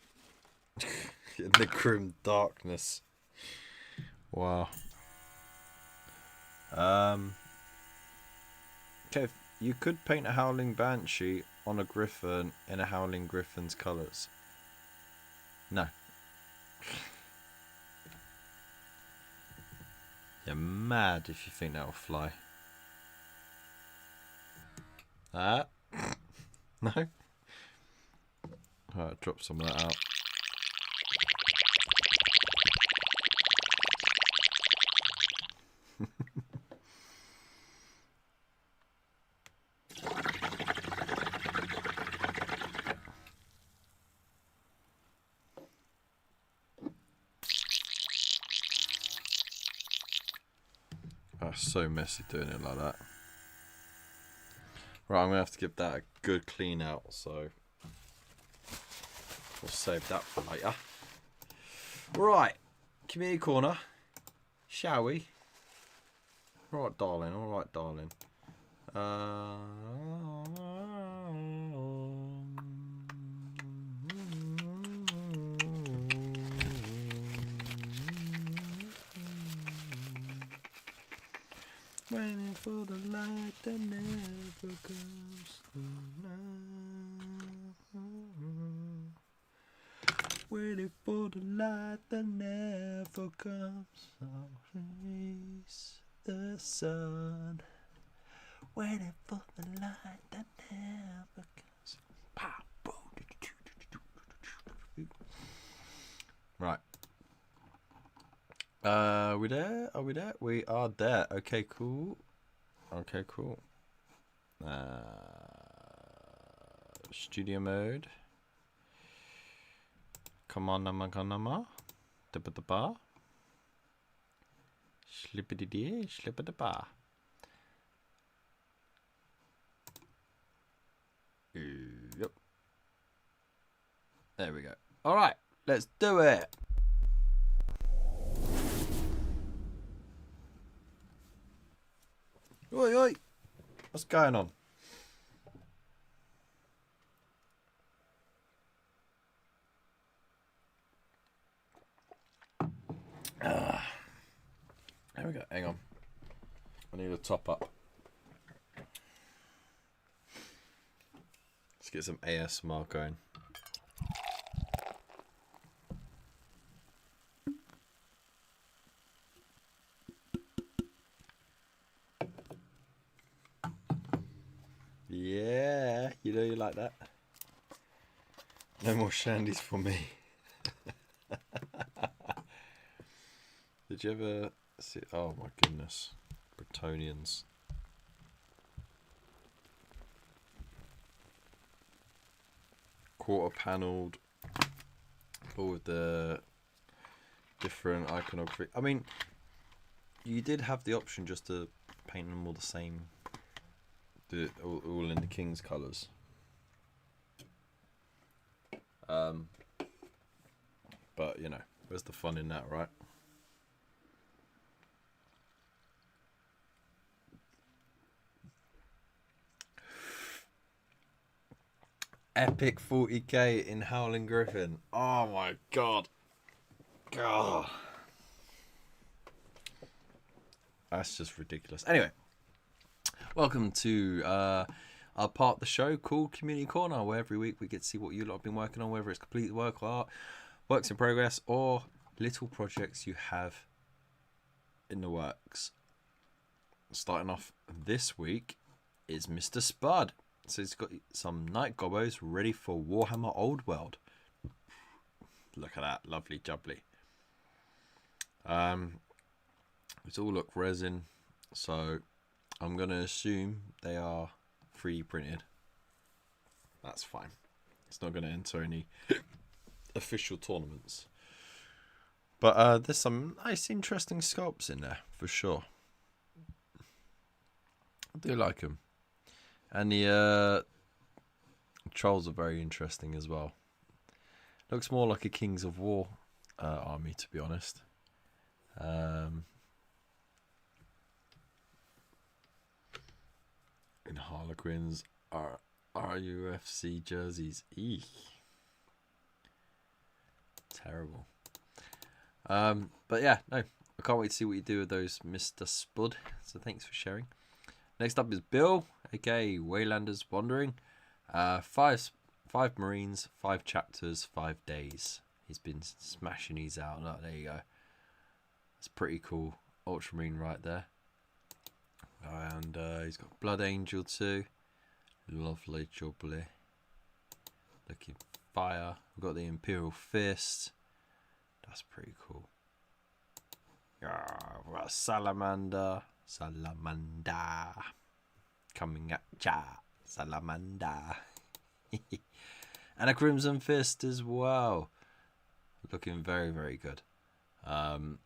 S1: In the grim darkness. Wow. Okay, you could paint a howling banshee on a griffin in a Howling Griffin's colours? No. You're mad if you think that'll fly. Ah? No? Alright, drop some of that out. Oh, so messy doing it like that. Right, I'm going to have to give that a good clean out, so we'll save that for later. Right, community corner, shall we? Alright, darling, alright, darling. Waiting for the light that never comes. Waiting for the light that never comes. I'll face the sun. Waiting for the light that never comes. Right. Are we there? Are we there? We are there. Okay, cool. Okay, cool. Studio mode. Come on, nama. Dibba-dabba. Slippity-dee, slippa-dabba. Yep. There we go. All right, let's do it. Oi, oi. What's going on? There we go. Hang on. I need a top up. Let's get some ASMR going. Yeah, you know you like that. No more shandies for me. Did you ever see? Oh my goodness, Bretonians. Quarter panelled, all with the different iconography. I mean, you did have the option just to paint them all the same. All in the King's colours. But, you know, where's the fun in that, right? Epic 40k in Howling Griffin. Oh my god. God. That's just ridiculous. Anyway. Welcome to our part of the show called Community Corner, where every week we get to see what you lot have been working on, whether it's complete work or art, works in progress, or little projects you have in the works. Starting off this week is Mr. Spud. So he's got some night gobos ready for Warhammer Old World. Look at that, lovely jubbly. It's all look resin, so I'm going to assume they are 3D printed. That's fine. It's not going to enter any official tournaments. But there's some nice, interesting sculpts in there, for sure. I do like them. And the trolls are very interesting as well. Looks more like a Kings of War army, to be honest. In Harlequins are RUFC jerseys. Eek. Terrible. But yeah, no. I can't wait to see what you do with those, Mr. Spud. So thanks for sharing. Next up is Bill, aka Waylanders Wandering. Five Marines, 5 chapters, 5 days. He's been smashing these out. Look, there you go. It's pretty cool. Ultramarine right there. And he's got Blood Angel too. Lovely jubbly. Looking fire. We've got the Imperial Fist. That's pretty cool. Yeah, we've got Salamander. Salamander. Coming at ya. Salamander. And a Crimson Fist as well. Looking very, very good. And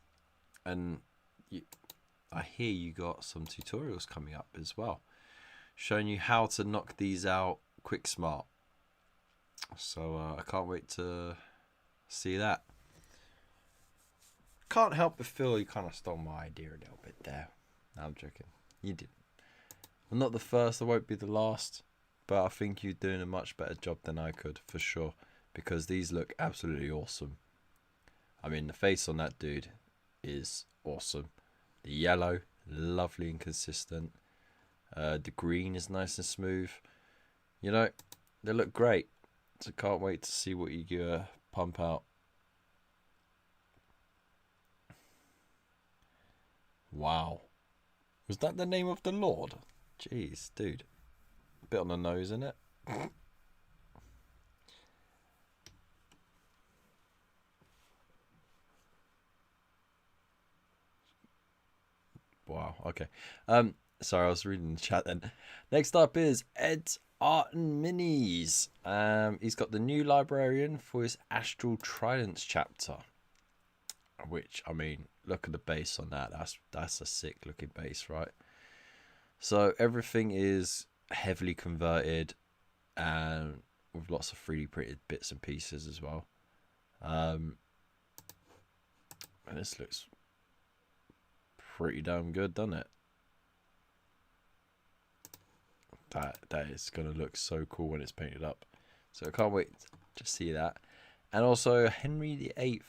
S1: I hear you got some tutorials coming up as well, showing you how to knock these out quick smart. So I can't wait to see that. Can't help but feel you kind of stole my idea a little bit there. No, I'm joking. You didn't. I'm not the first, I won't be the last, but I think you're doing a much better job than I could, for sure, because these look absolutely awesome. I mean, the face on that dude is awesome. The yellow, lovely and consistent. The green is nice and smooth. You know, they look great. So can't wait to see what you pump out. Wow. Was that the name of the Lord? Jeez, dude. A bit on the nose, isn't it? Wow, okay. Sorry, I was reading the chat then. Next up is Ed's Art and Minis. He's got the new librarian for his Astral Tridents chapter. Which, I mean, look at the base on that. That's a sick looking base, right? So everything is heavily converted and with lots of 3D printed bits and pieces as well. And this looks pretty damn good, doesn't it? That is going to look so cool when it's painted up. So I can't wait to see that. And also Henry VIII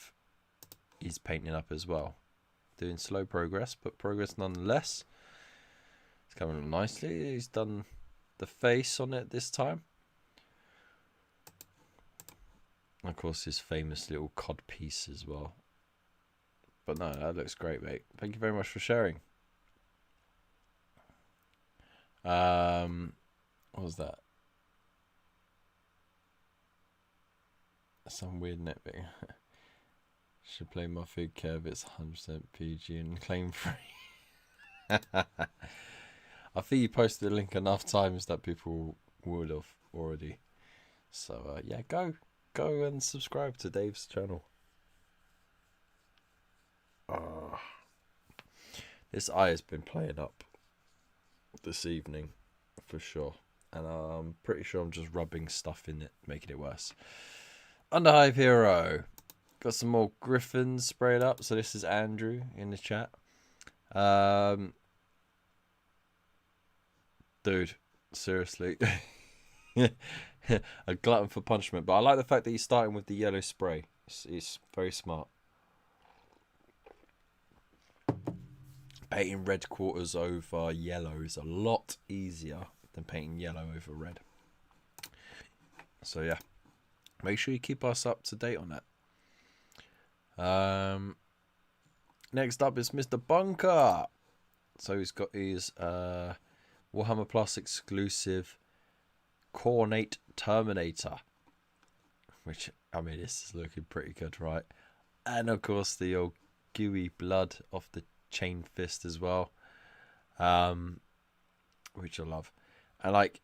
S1: is painting up as well. Doing slow progress, but progress nonetheless. It's coming up nicely. He's done the face on it this time. And of course his famous little cod piece as well. But no, that looks great, mate. Thank you very much for sharing. What was that? Some weird netbing. Should play my food Kev. It's 100% PG and claim free. I think you posted the link enough times that people would have already. So yeah, go and subscribe to Dave's channel. This eye has been playing up this evening for sure, and I'm pretty sure I'm just rubbing stuff in it, making it worse. Underhive Hero, got some more griffins sprayed up. So this is Andrew in the chat. Dude, seriously. A glutton for punishment, but I like the fact that he's starting with the yellow spray. It's very smart. Painting red quarters over yellow is a lot easier than painting yellow over red. So yeah, make sure you keep us up to date on that. Next up is Mr. Bunker. So he's got his Warhammer Plus exclusive Cornate Terminator, which, I mean, this is looking pretty good, right? And of course the old gooey blood of the chain fist as well, which I love. And like,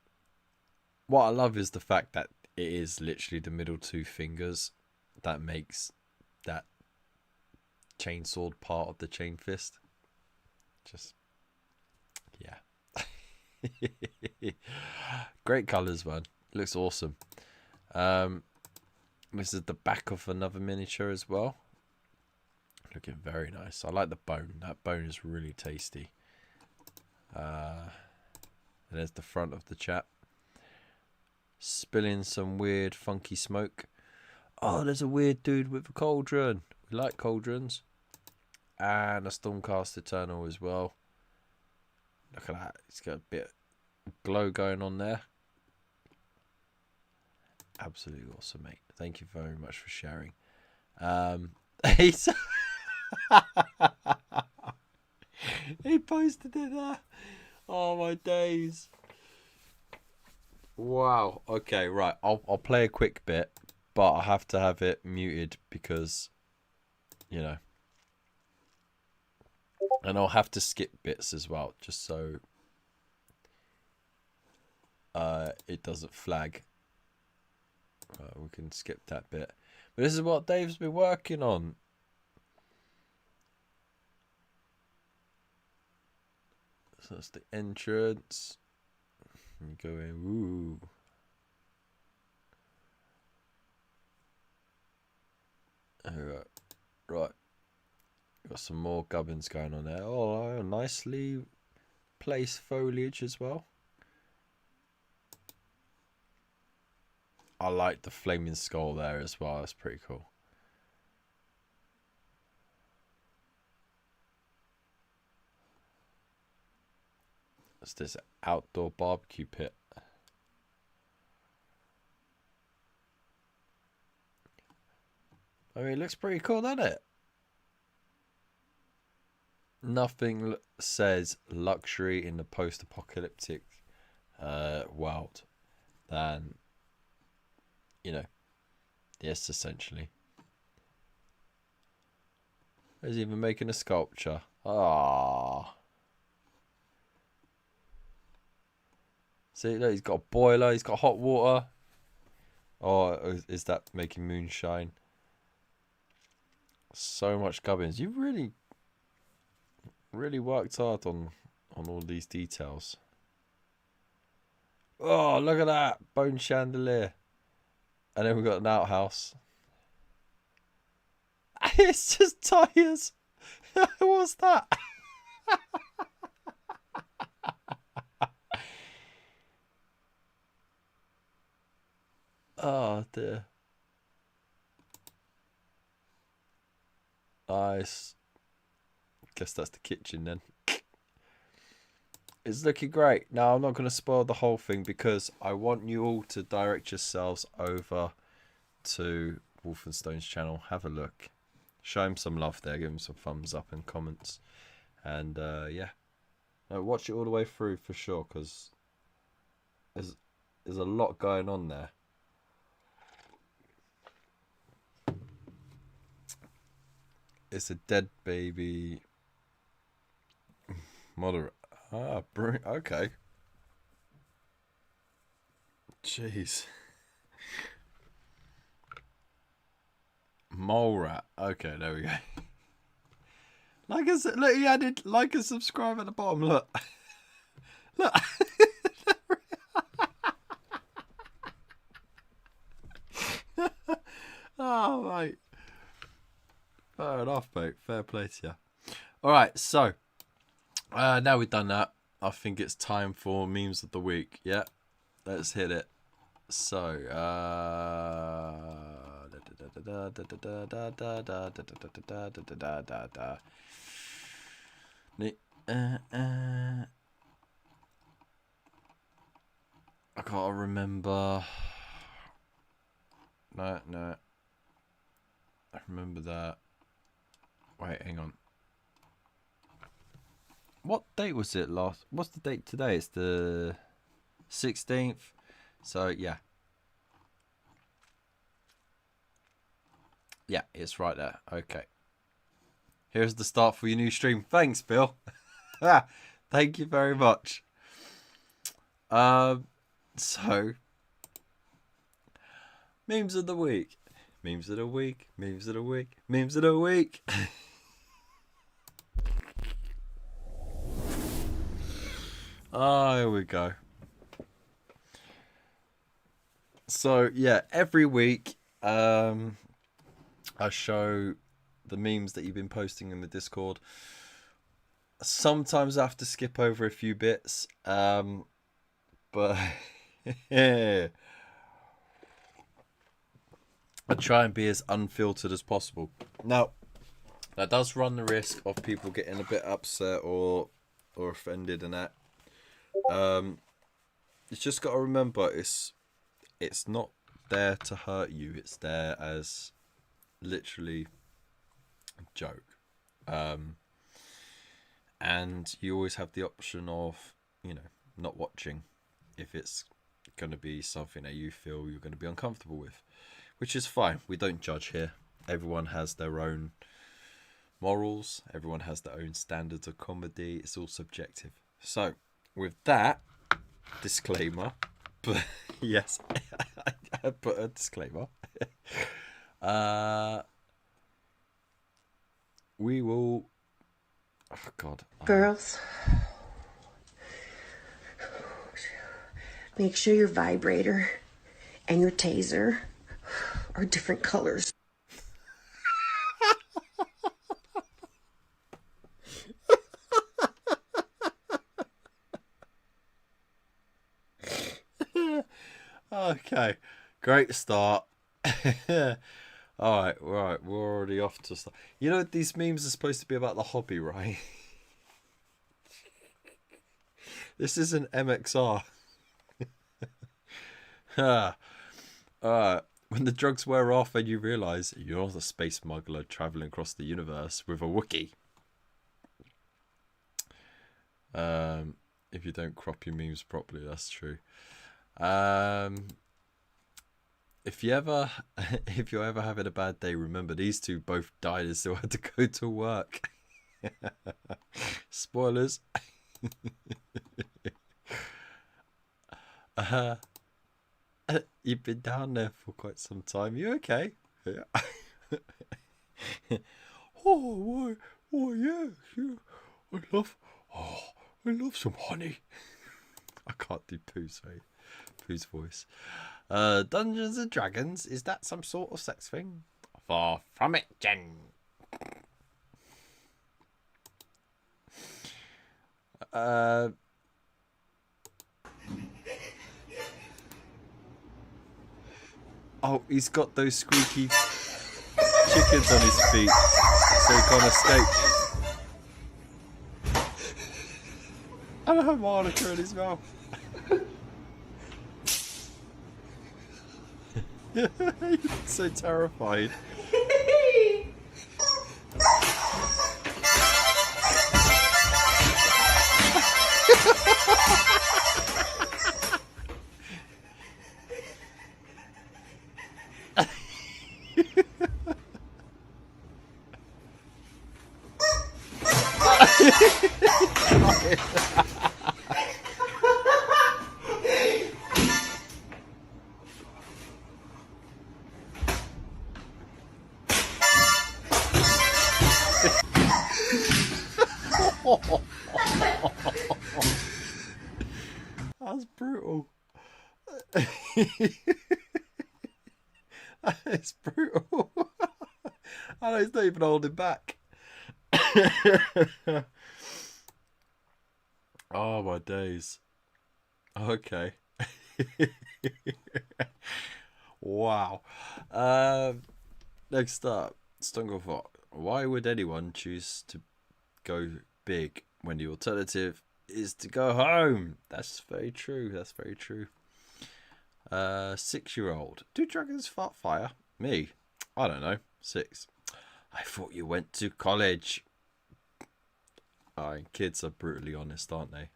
S1: what I love is the fact that it is literally the middle two fingers that makes that chainsawed part of the chain fist. Just, yeah. Great colors, man. Looks awesome. This is the back of another miniature as well. Looking very nice. I like the bone. That bone is really tasty. And there's the front of the chap. Spilling some weird funky smoke. Oh, there's a weird dude with a cauldron. We like cauldrons. And a Stormcast Eternal as well. Look at that. It's got a bit of glow going on there. Absolutely awesome, mate. Thank you very much for sharing. He's he posted it there. Oh my days. Wow. Okay, right. I'll play a quick bit, but I have to have it muted because, you know, and I'll have to skip bits as well, just so it doesn't flag. We can skip that bit. But this is what Dave's been working on. So that's the entrance. You go in. Ooh. Alright. Right. Got some more gubbins going on there. Oh, nicely placed foliage as well. I like the flaming skull there as well. That's pretty cool. It's this outdoor barbecue pit. I mean, it looks pretty cool, doesn't it? Nothing says luxury in the post-apocalyptic world than, you know, yes, essentially. He's even making a sculpture. Ah. See, look, he's got a boiler, he's got hot water. Oh, is that making moonshine? So much gubbins. You really worked hard on all these details. Oh, look at that. Bone chandelier. And then we've got an outhouse. It's just tires. What's that? Oh dear. Nice. Guess that's the kitchen then. It's looking great. Now, I'm not going to spoil the whole thing because I want you all to direct yourselves over to Wolfenstone's channel. Have a look. Show him some love there. Give him some thumbs up and comments. And yeah. No, watch it all the way through for sure because there's a lot going on there. It's a dead baby. Moderate. Ah, okay. Jeez. Mole rat. Okay, there we go. Like I said, look, he added like and subscribe at the bottom. Look. Look. Oh, mate. Fair enough, mate. Fair play to you. Alright, so now we've done that, I think it's time for memes of the week. Yeah, let's hit it. So, I can't remember. No. I remember that. Wait, hang on. What date was it last? What's the date today? It's the 16th. So, yeah. Yeah, it's right there. Okay. Here's the start for your new stream. Thanks, Bill. Thank you very much. So, memes of the week. Memes of the week. Memes of the week. Memes of the week. Oh, here we go. So, yeah, every week I show the memes that you've been posting in the Discord. Sometimes I have to skip over a few bits, but yeah. I try and be as unfiltered as possible. Now, that does run the risk of people getting a bit upset or offended and that. You just got to remember it's not there to hurt you. It's there as literally a joke. And you always have the option of, you know, not watching if it's going to be something that you feel you're going to be uncomfortable with, which is fine. We don't judge here. Everyone has their own morals. Everyone has their own standards of comedy. It's all subjective. So with that disclaimer, but yes, I put a disclaimer. We will. Oh God,
S2: girls. Make sure your vibrator and your taser are different colors.
S1: Okay, great start. All right, we're already off to start. You know, these memes are supposed to be about the hobby, right? This is an MXR. When the drugs wear off and you realise you're not a space smuggler travelling across the universe with a Wookiee. If you don't crop your memes properly, that's true. If you're ever having a bad day, remember these two both died and still had to go to work. Spoilers. You've been down there for quite some time. You okay? Yeah. Oh, yeah. I love some honey. I can't do Pooh's voice. Dungeons and Dragons, is that some sort of sex thing? Far from it, Jen. Oh, he's got those squeaky chickens on his feet, so he can't escape. And a harmonica in his mouth. He's so terrified. That's brutal. It's brutal. I know he's not even holding back. Oh my days. Okay. Wow. Next up, Stunglefort. Why would anyone choose to go big when the alternative is to go home? That's very true. That's very true. 6-year-old. Do dragons fart fire? Me? I don't know. 6. I thought you went to college. Kids are brutally honest, aren't they?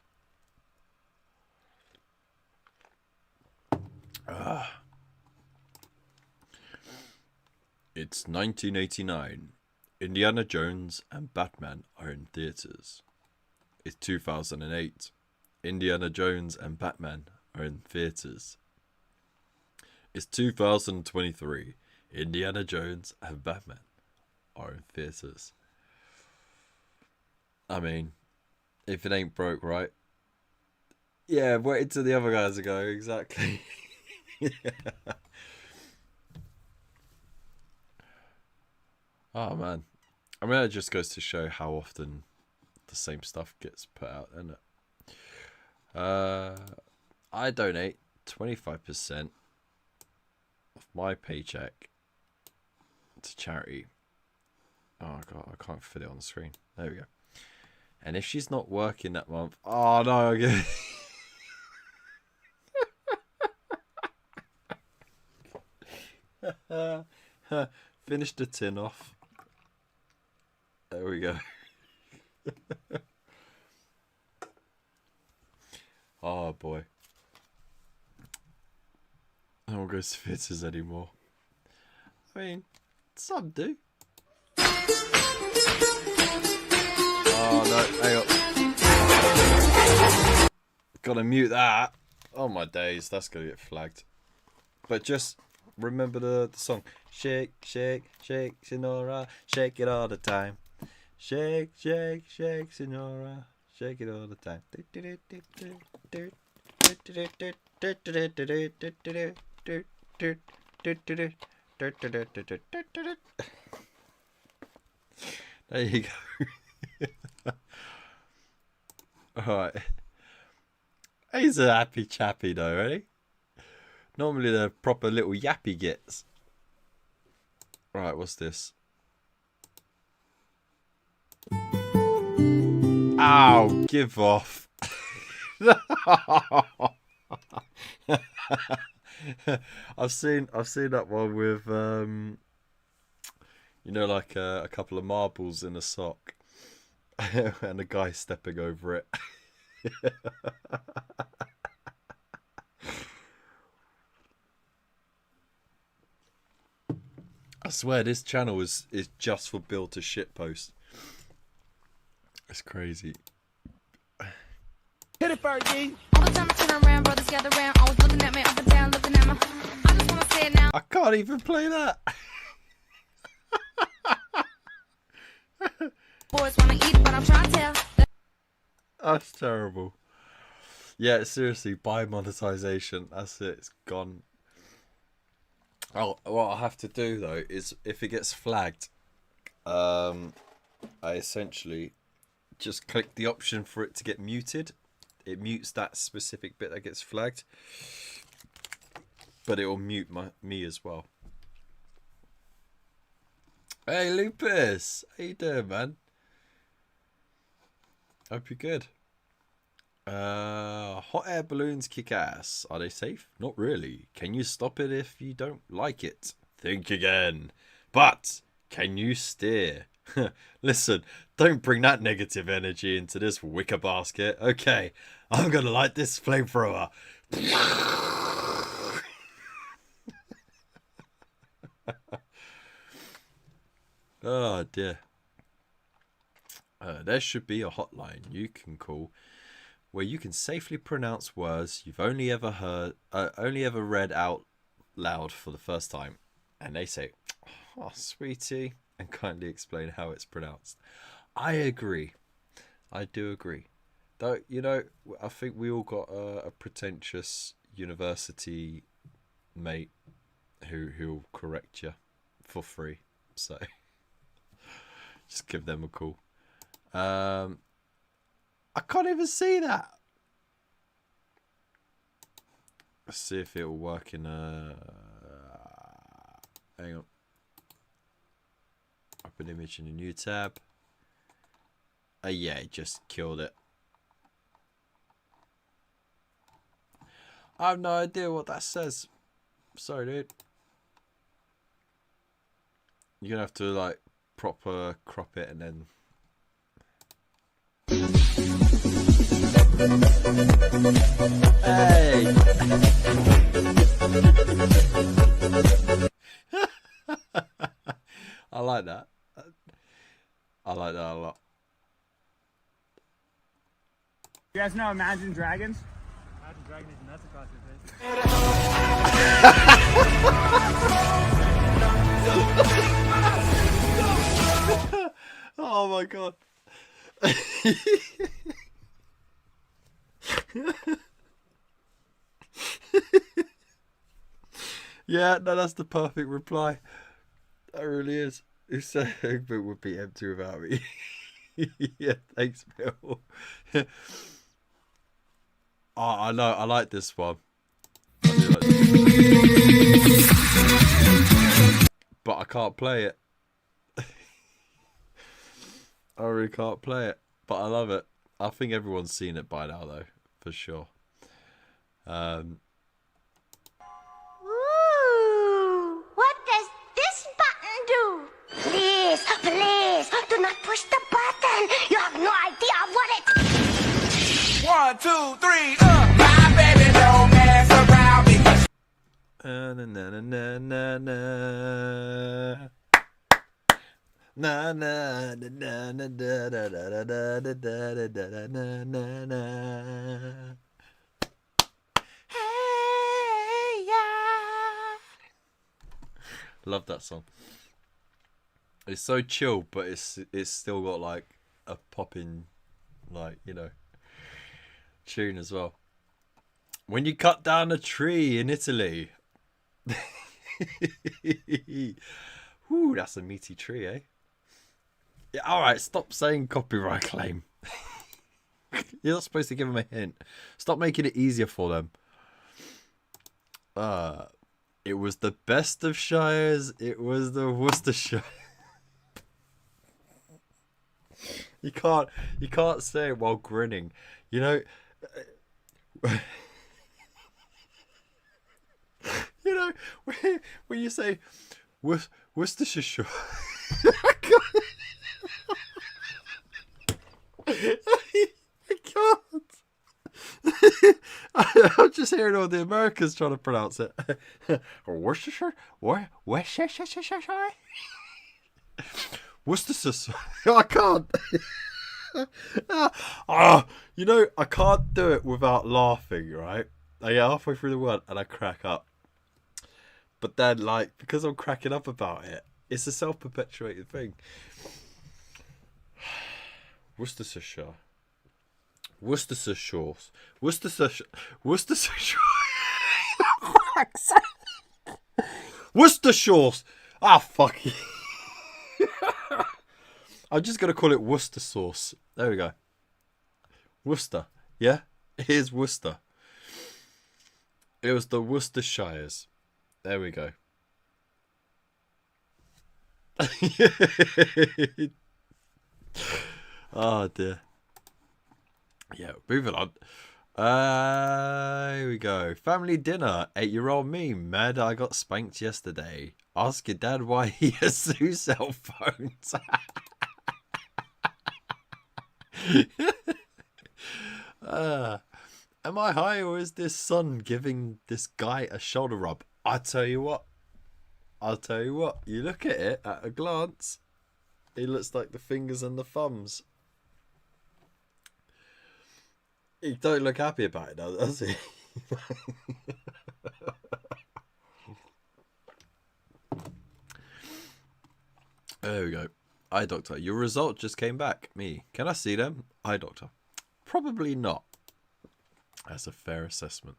S1: It's 1989. Indiana Jones and Batman are in theaters. It's 2008. Indiana Jones and Batman are in theaters. It's 2023. Indiana Jones and Batman are in theaters. I mean, if it ain't broke, right? Yeah, wait until the other guys go. Exactly. Yeah. Oh, man. I mean, it just goes to show how often the same stuff gets put out, isn't it? I donate 25% of my paycheck to charity. Oh, God, I can't fit it on the screen. There we go. And if she's not working that month... Oh, no. Okay. Finish the tin off. There we go. Oh boy. No one goes to theatres anymore. I mean, some do. Oh no, hang on. Gotta mute that. Oh my days, that's gonna get flagged. But just remember the song. Shake, shake, shake, Senora. Shake it all the time. Shake, shake, shake, Senora. Shake it all the time. There you go. Alright. He's a happy chappy though, eh? Normally they're proper little yappy gits. Right, what's this? Ow, give off. I've seen that one with you know, like a couple of marbles in a sock and a guy stepping over it. I swear this channel is just for Bill to shitpost. It's crazy.
S3: Hit it, Fergie.
S4: All the time I turn around, brothers gather round, always looking at me up and down, looking at me. I just wanna say it now.
S1: I can't even play that.
S4: Boys wanna eat, but I'm trying to tell.
S1: That's terrible. Yeah, seriously, buy monetization. That's it. It's gone. Oh, what I have to do though is if it gets flagged, I essentially just click the option for it to get muted. It mutes that specific bit that gets flagged, but it will mute me as well. Hey Lupus, how you doing, man? Hope you're good. Hot air balloons kick ass. Are they safe? Not really. Can you stop it if you don't like it? Think again. But can you steer? Listen, don't bring that negative energy into this wicker basket. Okay, I'm gonna light this flamethrower. Oh dear. There should be a hotline you can call where you can safely pronounce words you've only ever read out loud for the first time, and they say, "Oh, sweetie," and kindly explain how it's pronounced. I agree. I do agree. Though, you know, I think we all got a pretentious university mate who'll correct you for free. So just give them a call. I can't even see that. Let's see if it'll work in hang on. Open image in a new tab. Yeah, it just killed it. I have no idea what that says. Sorry, dude. You're gonna have to like proper crop it and then. Hey! I like that. I like that a lot.
S3: You guys know Imagine Dragons? Imagine Dragons is nuts across your face.
S1: Oh my god. Yeah, no, that's the perfect reply. That really is. Who said Egbert would be empty without me? Yeah, thanks, Bill. Oh, I know, I like this one. I do like this. But I can't play it. I really can't play it. But I love it. I think everyone's seen it by now, though, for sure.
S4: Ooh, what
S5: 1, 2, 3, my baby don't mess around because
S1: Na na na na na na. Na na na na na da da da da da da da da na na na. Hey yeah. Love that song. It's so chill, but it's still got like a popping, like, you know, tune as well. When you cut down a tree in Italy. Ooh, that's a meaty tree, eh? Yeah, alright, stop saying copyright claim. You're not supposed to give them a hint. Stop making it easier for them. It was the best of shires. It was the Worcestershire. You can't say it while grinning. You know, you know when you say Worcestershire. I can't. I'm just hearing all the Americans trying to pronounce it. Worcestershire? What? Worcestershire? Worcestershire. I can't. You know, I can't do it without laughing, right? I get halfway through the word and I crack up. But then, like, because I'm cracking up about it, it's a self-perpetuating thing. Worcestershire. Worcestershire. Worcestershire. Worcestershire. Worcestershire. Ah, fuck you. I'm just going to call it Worcester sauce. There we go. Worcester. Yeah? Here's Worcester. It was the Worcestershires. There we go. Oh dear. Yeah, moving on. Here we go. Family dinner. 8-year-old me. Mad I got spanked yesterday. Ask your dad why he has 2 cell phones. Am I high or is this sun giving this guy a shoulder rub? I'll tell you what. You look at it at a glance. He looks like the fingers and the thumbs. He don't look happy about it, does he? There we go. Eye doctor. Your result just came back. Me. Can I see them? Eye doctor. Probably not. That's a fair assessment.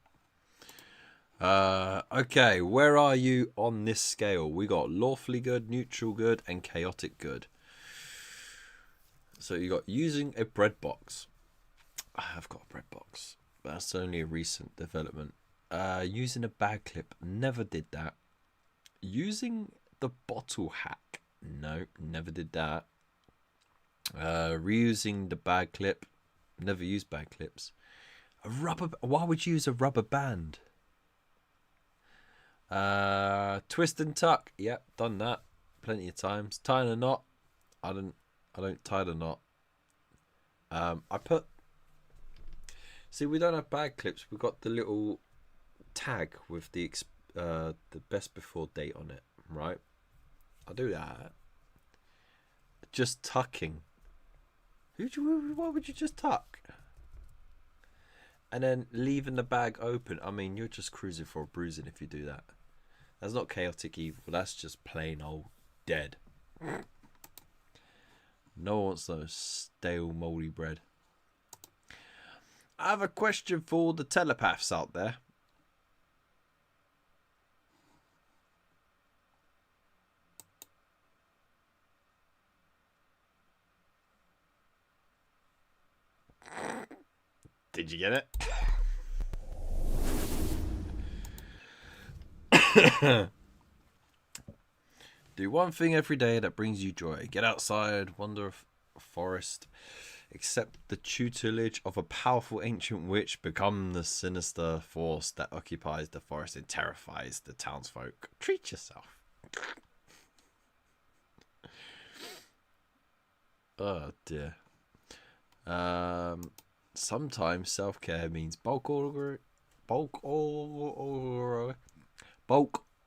S1: Okay, where are you on this scale? We got lawfully good, neutral good, and chaotic good. So you got using a bread box. I've got a bread box. That's only a recent development. Using a bag clip. Never did that. Using the bottle hack. No, never did that. Reusing the bag clip. Never used bag clips. A rubber. Why would you use a rubber band? Twist and tuck. Yep, done that plenty of times. Tying a knot. I don't tie the knot. I put. See, we don't have bag clips. We've got the little tag with the best before date on it, right? I'll do that. Just tucking. Why would you just tuck? And then leaving the bag open. I mean, you're just cruising for a bruising if you do that. That's not chaotic evil. That's just plain old dead. No one wants those stale, mouldy bread. I have a question for all the telepaths out there. Did you get it? Do one thing every day that brings you joy. Get outside, wander a forest, accept the tutelage of a powerful ancient witch, become the sinister force that occupies the forest and terrifies the townsfolk. Treat yourself. Oh dear. Sometimes self-care means bulk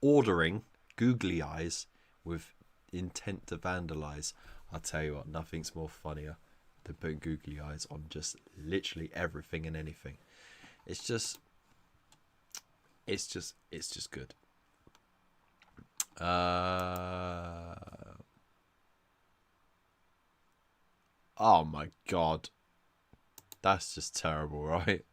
S1: ordering googly eyes with intent to vandalize. I'll tell you what, nothing's more funnier than putting googly eyes on just literally everything and anything. It's just good. Oh my god. That's just terrible, right?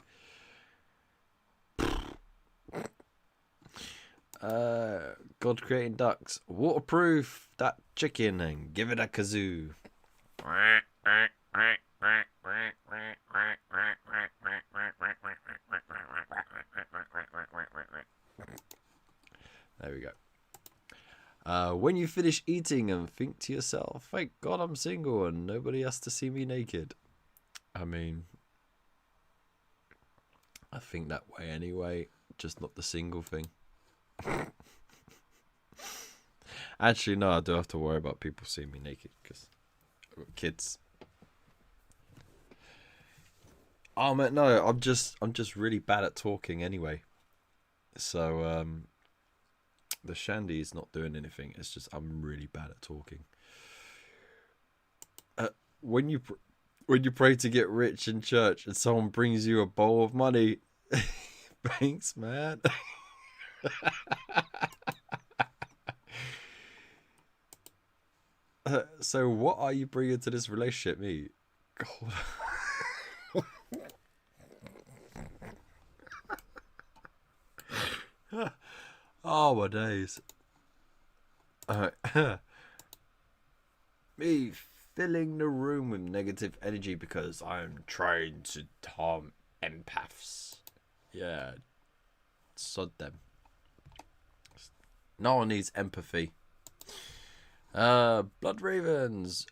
S1: God creating ducks. Waterproof that chicken and give it a kazoo. There we go. When you finish eating and think to yourself, thank God I'm single and nobody has to see me naked. I mean, I think that way anyway, just not the single thing. Actually, no, I do have to worry about people seeing me naked because I've got kids. Oh man, no, I'm just really bad at talking anyway. So the shandy is not doing anything. It's just I'm really bad at talking. When you pray to get rich in church and someone brings you a bowl of money, thanks, man. So what are you bringing to this relationship, me? God. Oh my days. Me filling the room with negative energy because I'm trying to harm empaths. Yeah. Sod them. No one needs empathy. Blood Ravens.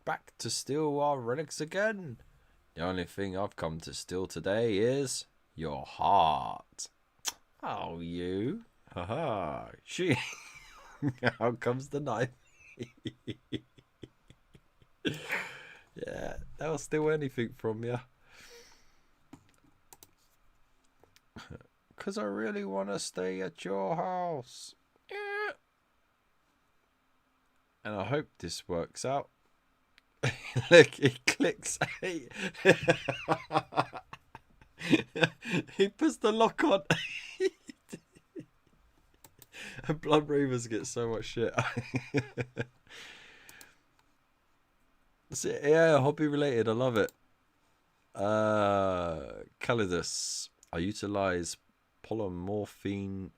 S1: Back to steal our relics again. The only thing I've come to steal today is your heart. Oh, you. Haha. She. Out comes the knife. Yeah, they'll steal anything from you. Because I really want to stay at your house. Yeah. And I hope this works out. Look, it clicks. He puts the lock on. And Blood Ravens get so much shit. Yeah, hobby related. I love it. Calidus. I utilize polymorphine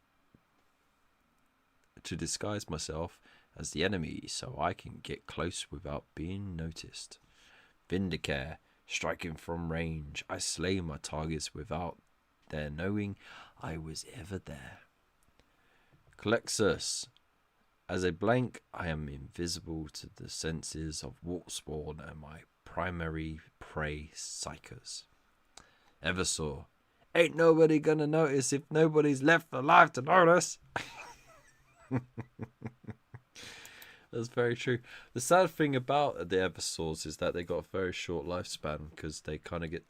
S1: to disguise myself as the enemy so I can get close without being noticed. Vindicare. Striking from range. I slay my targets without their knowing I was ever there. Colexus. As a blank, I am invisible to the senses of Wartspawn and my primary prey psychers. Eversaw. Ain't nobody gonna notice if nobody's left alive to notice. That's very true. The sad thing about the Eversaws is that they got a very short lifespan because they kind of get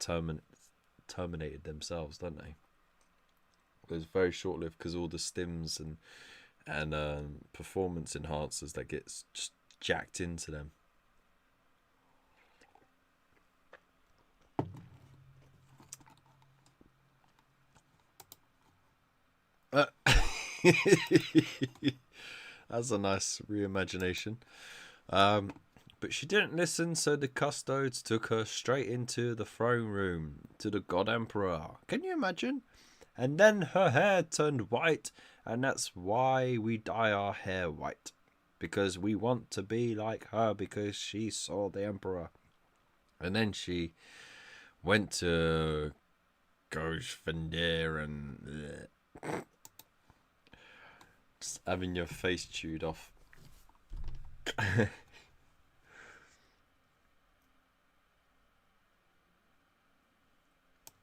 S1: terminated themselves, don't they? It's very short lived because all the stims and performance enhancers that gets just jacked into them. That's a nice reimagination. But she didn't listen, so the custodes took her straight into the throne room to the God Emperor. Can you imagine? And then her hair turned white, and that's why we dye our hair white. Because we want to be like her, because she saw the Emperor. And then she went to Gojvendir and... just having your face chewed off.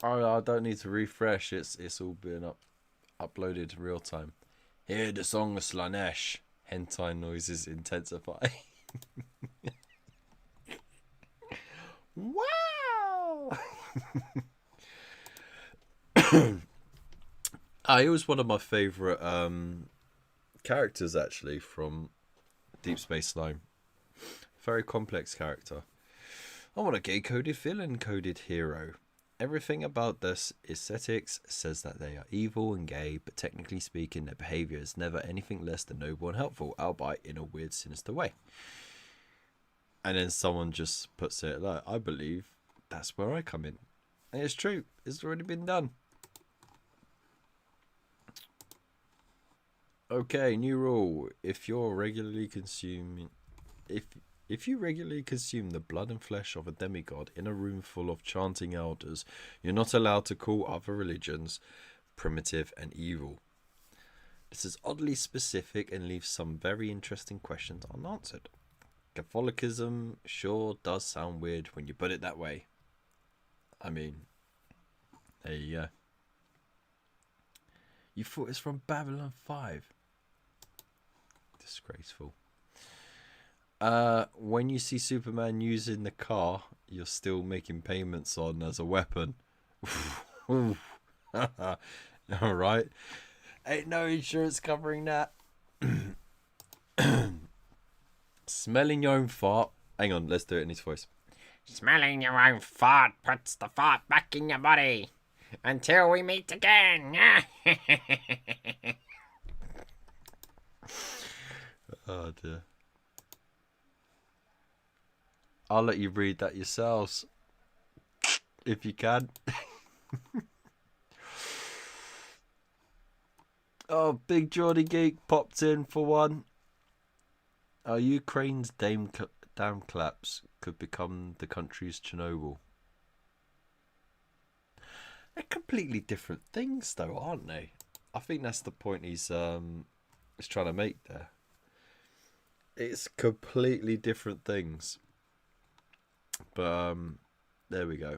S1: Oh, I don't need to refresh. It's all been uploaded real time. Hear the song of Slanesh. Hentai noises intensify. Wow! He was one of my favourite characters, actually, from Deep Space Nine. Very complex character. I want a gay-coded, villain-coded hero. Everything about this aesthetics says that they are evil and gay, but technically speaking, their behaviour is never anything less than noble and helpful, albeit in a weird, sinister way. And then someone just puts it like, I believe that's where I come in. And it's true. It's already been done. Okay, new rule. If you regularly consume the blood and flesh of a demigod in a room full of chanting elders, you're not allowed to call other religions primitive and evil. This is oddly specific and leaves some very interesting questions unanswered. Catholicism sure does sound weird when you put it that way. I mean, there you go. You thought it's from Babylon 5. Disgraceful. When you see Superman using the car you're still making payments on as a weapon. Alright. Ain't no insurance covering that. Smelling your own fart. Hang on, let's do it in his voice.
S5: Smelling your own fart puts the fart back in your body. Until we meet again.
S1: Oh dear. I'll let you read that yourselves. If you can. Oh, Big Geordie Geek popped in for one. Ukraine's dam collapse could become the country's Chernobyl. They're completely different things, though, aren't they? I think that's the point he's trying to make there. It's completely different things. But there we go.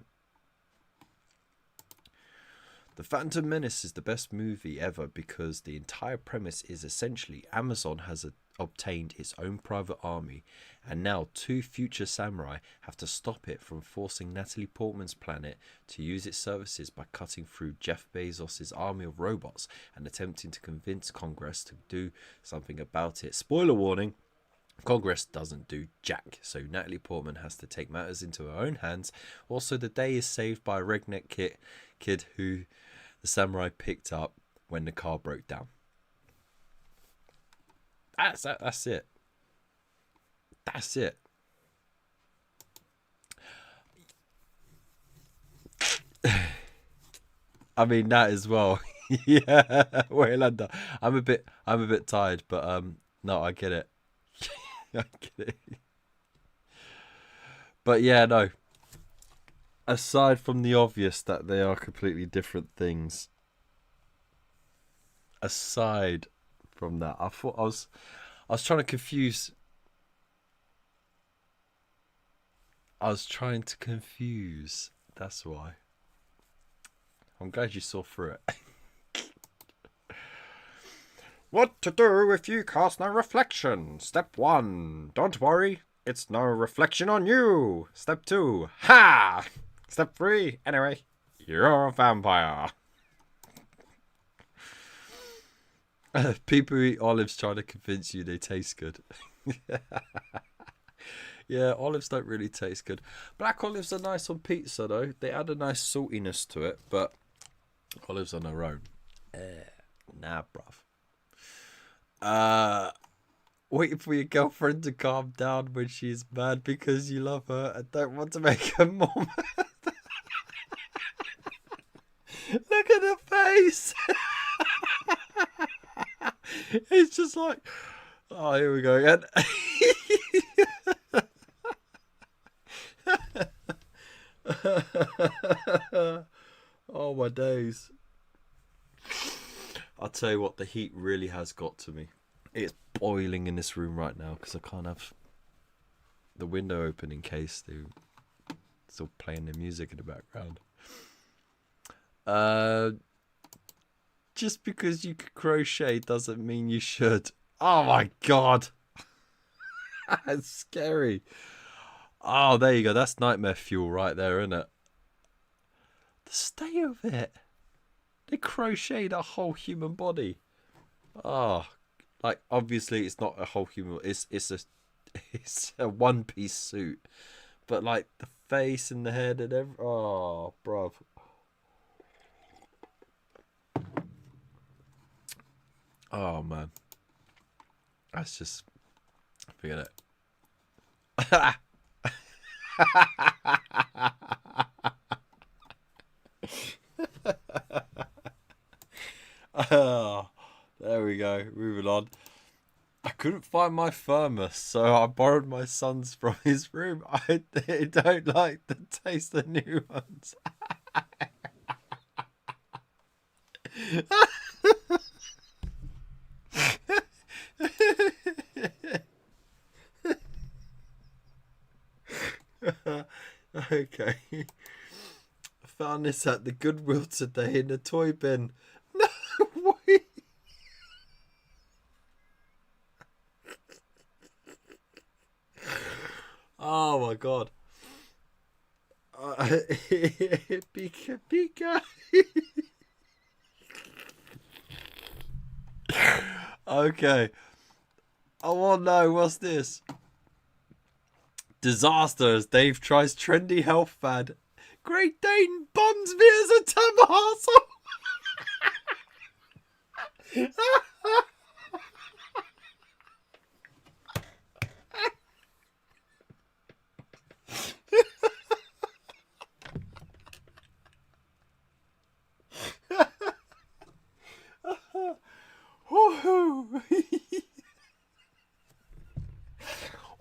S1: The Phantom Menace is the best movie ever because the entire premise is essentially Amazon has obtained its own private army, and now 2 future samurai have to stop it from forcing Natalie Portman's planet to use its services by cutting through Jeff Bezos' army of robots and attempting to convince Congress to do something about it. Spoiler warning, Congress doesn't do jack, so Natalie Portman has to take matters into her own hands. Also, the day is saved by a redneck kid who the samurai picked up when the car broke down. That's it. That's it. I mean that as well. Yeah, well under. I'm a bit tired, but no, I get it. I get it. But yeah, no. Aside from the obvious that they are completely different things. Aside from that, I thought I was trying to confuse. I was trying to confuse. That's why. I'm glad you saw through it.
S5: What to do if you cast no reflection? Step 1. Don't worry, it's no reflection on you. Step 2. Ha! Step 3. Anyway, you're a vampire.
S1: People who eat olives trying to convince you they taste good. Yeah, olives don't really taste good. Black olives are nice on pizza though. They add a nice saltiness to it, but olives on their own. Nah, bruv. Waiting for your girlfriend to calm down when she's mad because you love her and don't want to make her more mad. Look at her face. It's just like, oh, here we go again. Oh my days. I'll tell you what, the heat really has got to me. It's boiling in this room right now because I can't have the window open in case they're still playing the music in the background. Just because you can crochet doesn't mean you should. Oh my god. That's scary. Oh, there you go. That's nightmare fuel right there, isn't it? The state of it. They crocheted a whole human body. Oh, like obviously it's not a whole human. It's a one-piece suit, but like the face and the head and every. Oh, bruv. Oh man, that's just forget it. Oh, there we go. Moving on. I couldn't find my thermos, so I borrowed my son's from his room. I don't like the taste of new ones. Okay. I found this at the Goodwill today in the toy bin. No way. Oh my god. Pika Pika. Okay. I want to know what's this. Disaster as Dave tries trendy health fad. Great Dane buns me as a tabasso.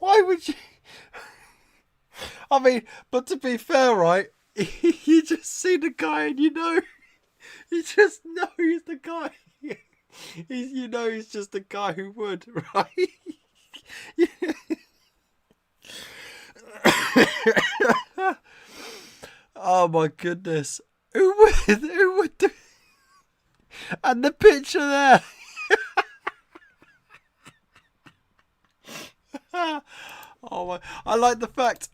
S1: Why would you? I mean, but to be fair, right? You just see the guy and you just know he's the guy. He's just the guy who would, right? Oh my goodness. Who would do? And the picture there. Oh my! I like the fact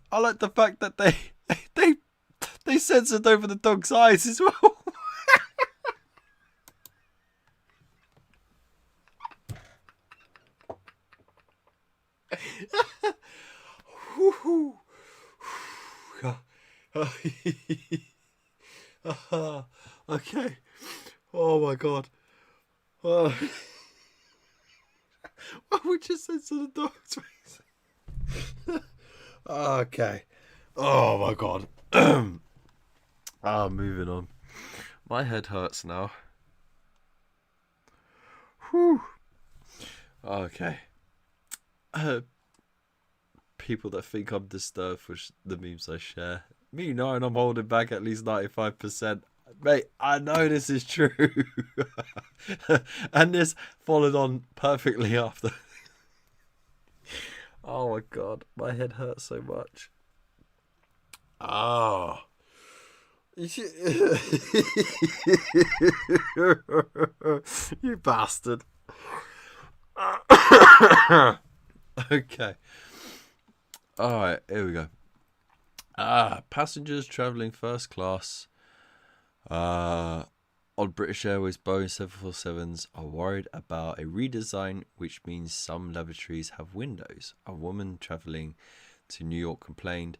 S1: that they censored over the dog's eyes as well. Okay. Oh my god. Why would you censor the dog's face? Okay. Oh my god. Moving on. My head hurts now. Whew. Okay. People that think I'm disturbed for the memes I share. Me knowing I'm holding back at least 95%. Mate, I know this is true. And this followed on perfectly after. Oh my god, my head hurts so much. Oh. You bastard. Okay. Alright, here we go. Passengers travelling first class on British Airways Boeing 747s are worried about a redesign, which means some lavatories have windows. A woman travelling to New York complained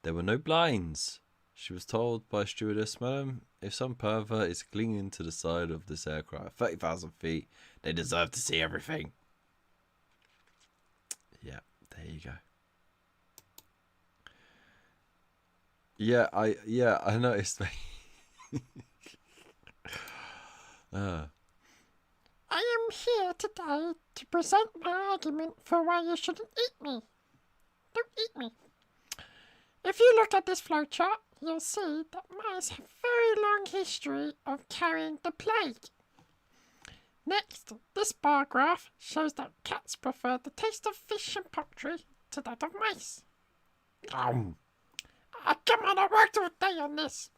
S1: there were no blinds. She was told by a stewardess, "Madam, if some pervert is clinging to the side of this aircraft at 30,000 feet, they deserve to see everything." Yeah, there you go. Yeah, I noticed.
S6: I am here today to present my argument for why you shouldn't eat me. Don't eat me. If you look at this flowchart, you'll see that mice have a very long history of carrying the plague. Next, this bar graph shows that cats prefer the taste of fish and poultry to that of mice. Come on, I worked all day on this.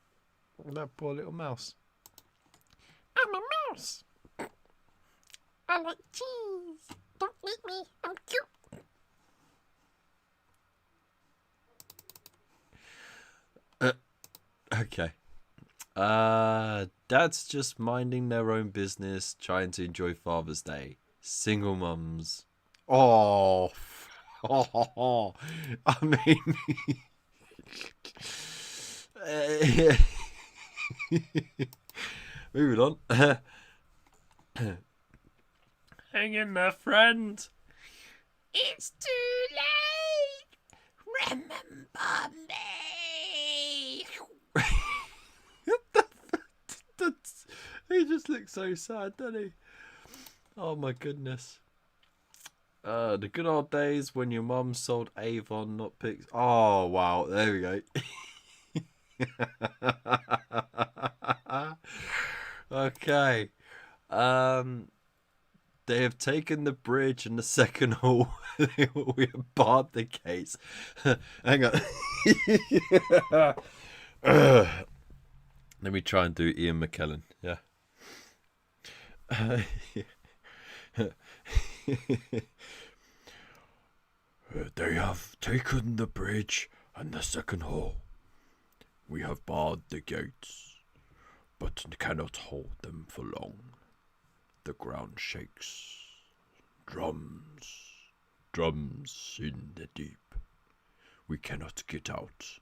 S1: That poor little mouse.
S6: I'm a mouse. I like cheese. Don't eat me, I'm cute.
S1: Okay. Dads just minding their own business, trying to enjoy Father's Day. Single mums. Oh, I mean, moving on. Hang in there, friend. It's too late. Remember me. He just looks so sad, doesn't he? Oh my goodness. The good old days when your mum sold Avon, not pics. Oh wow, there we go. Okay. They have taken the bridge in the second hall. We have barred the gates. Hang on. Let me try and do Ian McKellen. Yeah. They have taken the bridge and the second hall. We have barred the gates, but cannot hold them for long. The ground shakes. Drums. Drums in the deep. We cannot get out.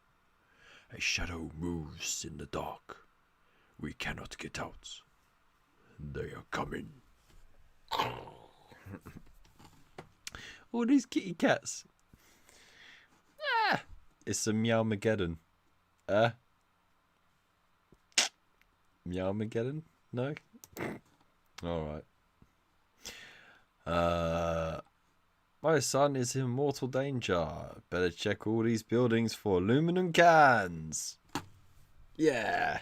S1: A shadow moves in the dark. We cannot get out. They are coming. All these kitty cats. Ah, it's a Meowmageddon. Meowmageddon? No? Alright. My son is in mortal danger. Better check all these buildings for aluminum cans. Yeah.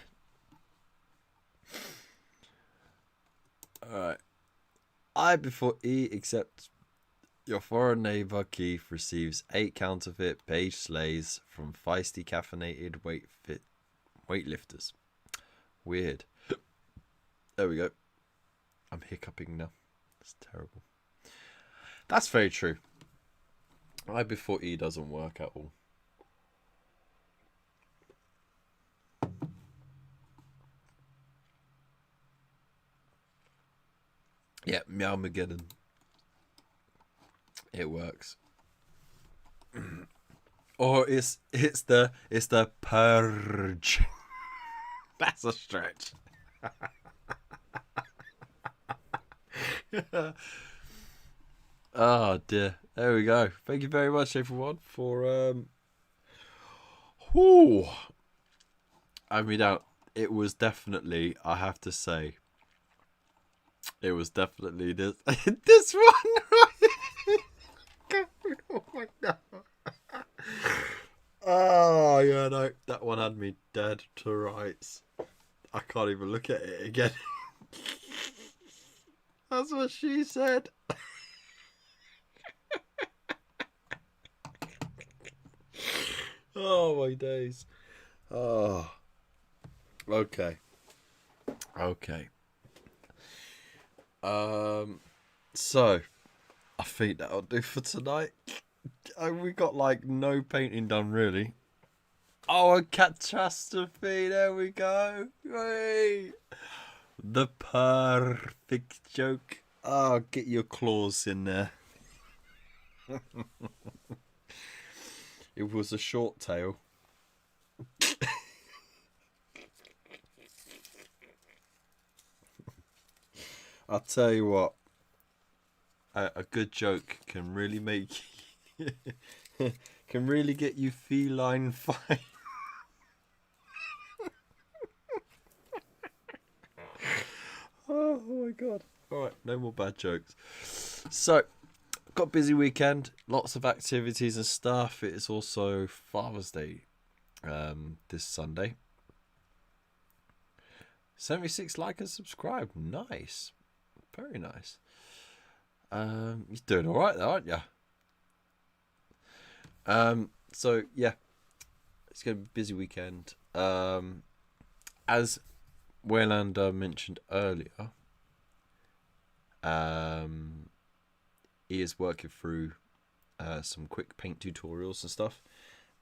S1: Alright. I before E accept your foreign neighbor Keith receives 8 counterfeit beige sleighs from feisty caffeinated weightlifters. Weird. There we go. I'm hiccuping now. It's terrible. That's very true. I before E doesn't work at all. Yeah, Meowmageddon. It works. Or it's the purge. That's a stretch. Oh dear. There we go. Thank you very much everyone for hand me down. It was definitely, I have to say, it was definitely this this one. Oh my god. Oh yeah, no, that one had me dead to rights. I can't even look at it again. That's what she said. Oh my days. Oh. Okay. Okay. So I think that'll do for tonight. We got like no painting done really. Oh, a catastrophe. There we go. Hey. The perfect joke. Oh, get your claws in there. It was a short tail. I'll tell you what. A good joke can really make can really get you feline fine. Oh my god. Alright, no more bad jokes. So, got a busy weekend, lots of activities and stuff. It is also Father's Day this Sunday. 76 like and subscribe. Nice. Very nice. You're doing alright though, aren't you? So yeah, it's going to be a busy weekend. As Wayland mentioned earlier, he is working through some quick paint tutorials and stuff,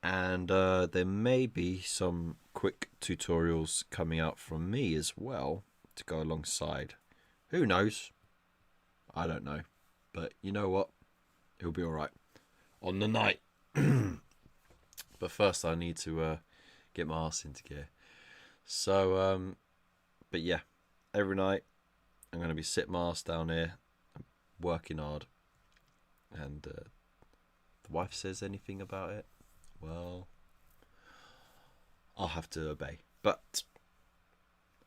S1: And there may be some quick tutorials coming out from me as well to go alongside. Who knows? I don't know. But you know what? It'll be alright on the night. But first I need to get my ass into gear. So, but yeah, every night I'm going to be sitting my ass down here, working hard. And the wife says anything about it, well, I'll have to obey. But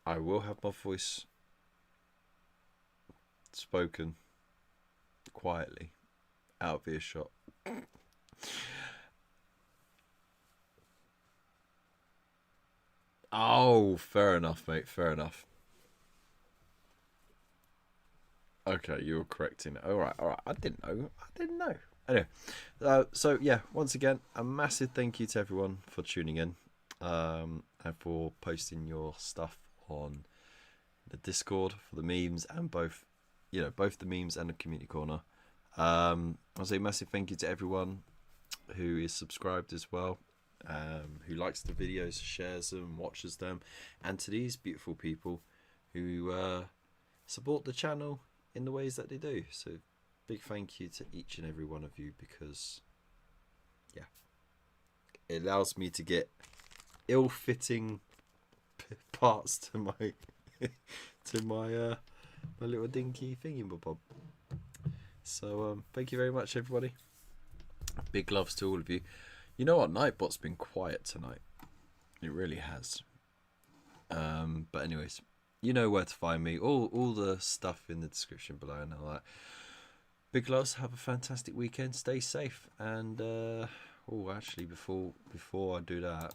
S1: I will have my voice spoken quietly out of earshot. Oh, fair enough, mate. Fair enough. Okay, you were correcting it. All right. I didn't know. Anyway, so yeah, once again, a massive thank you to everyone for tuning in, and for posting your stuff on the Discord for the memes and both the memes and the community corner. I'll say massive thank you to everyone who is subscribed as well, who likes the videos, shares them, watches them, and to these beautiful people who support the channel in the ways that they do. So big thank you to each and every one of you, because yeah, it allows me to get ill-fitting parts to my my little dinky thingy-bob. So thank you very much, everybody. Big loves to all of you. You know what, Nightbot's been quiet tonight. It really has. But anyways, you know where to find me. All the stuff in the description below and all that. Big loves. Have a fantastic weekend. Stay safe. And oh, actually, before I do that,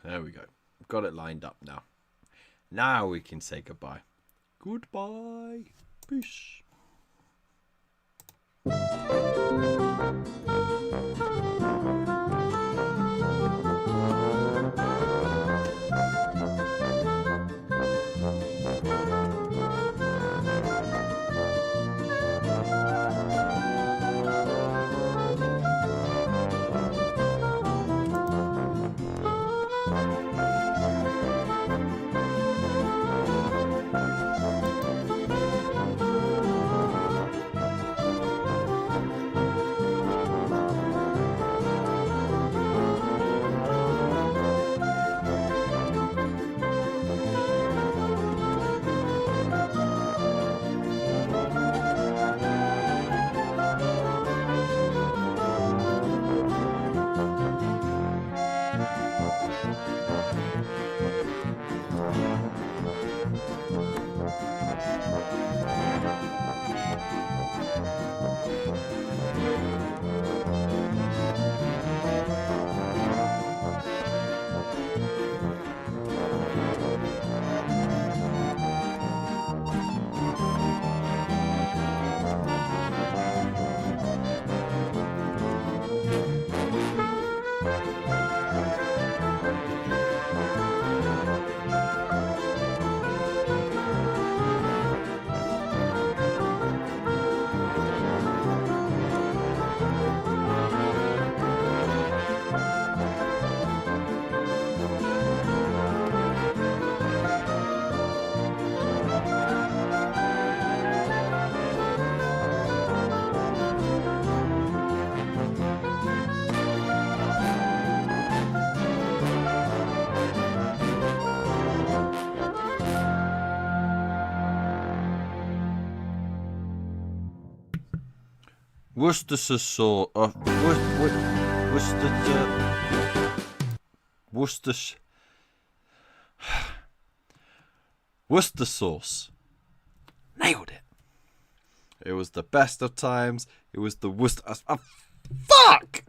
S1: there we go. I've got it lined up now. Now we can say goodbye. Goodbye. Peace. Worcestershire sauce. Worcester sauce. Nailed it. It was the best of times. It was the worst. Fuck!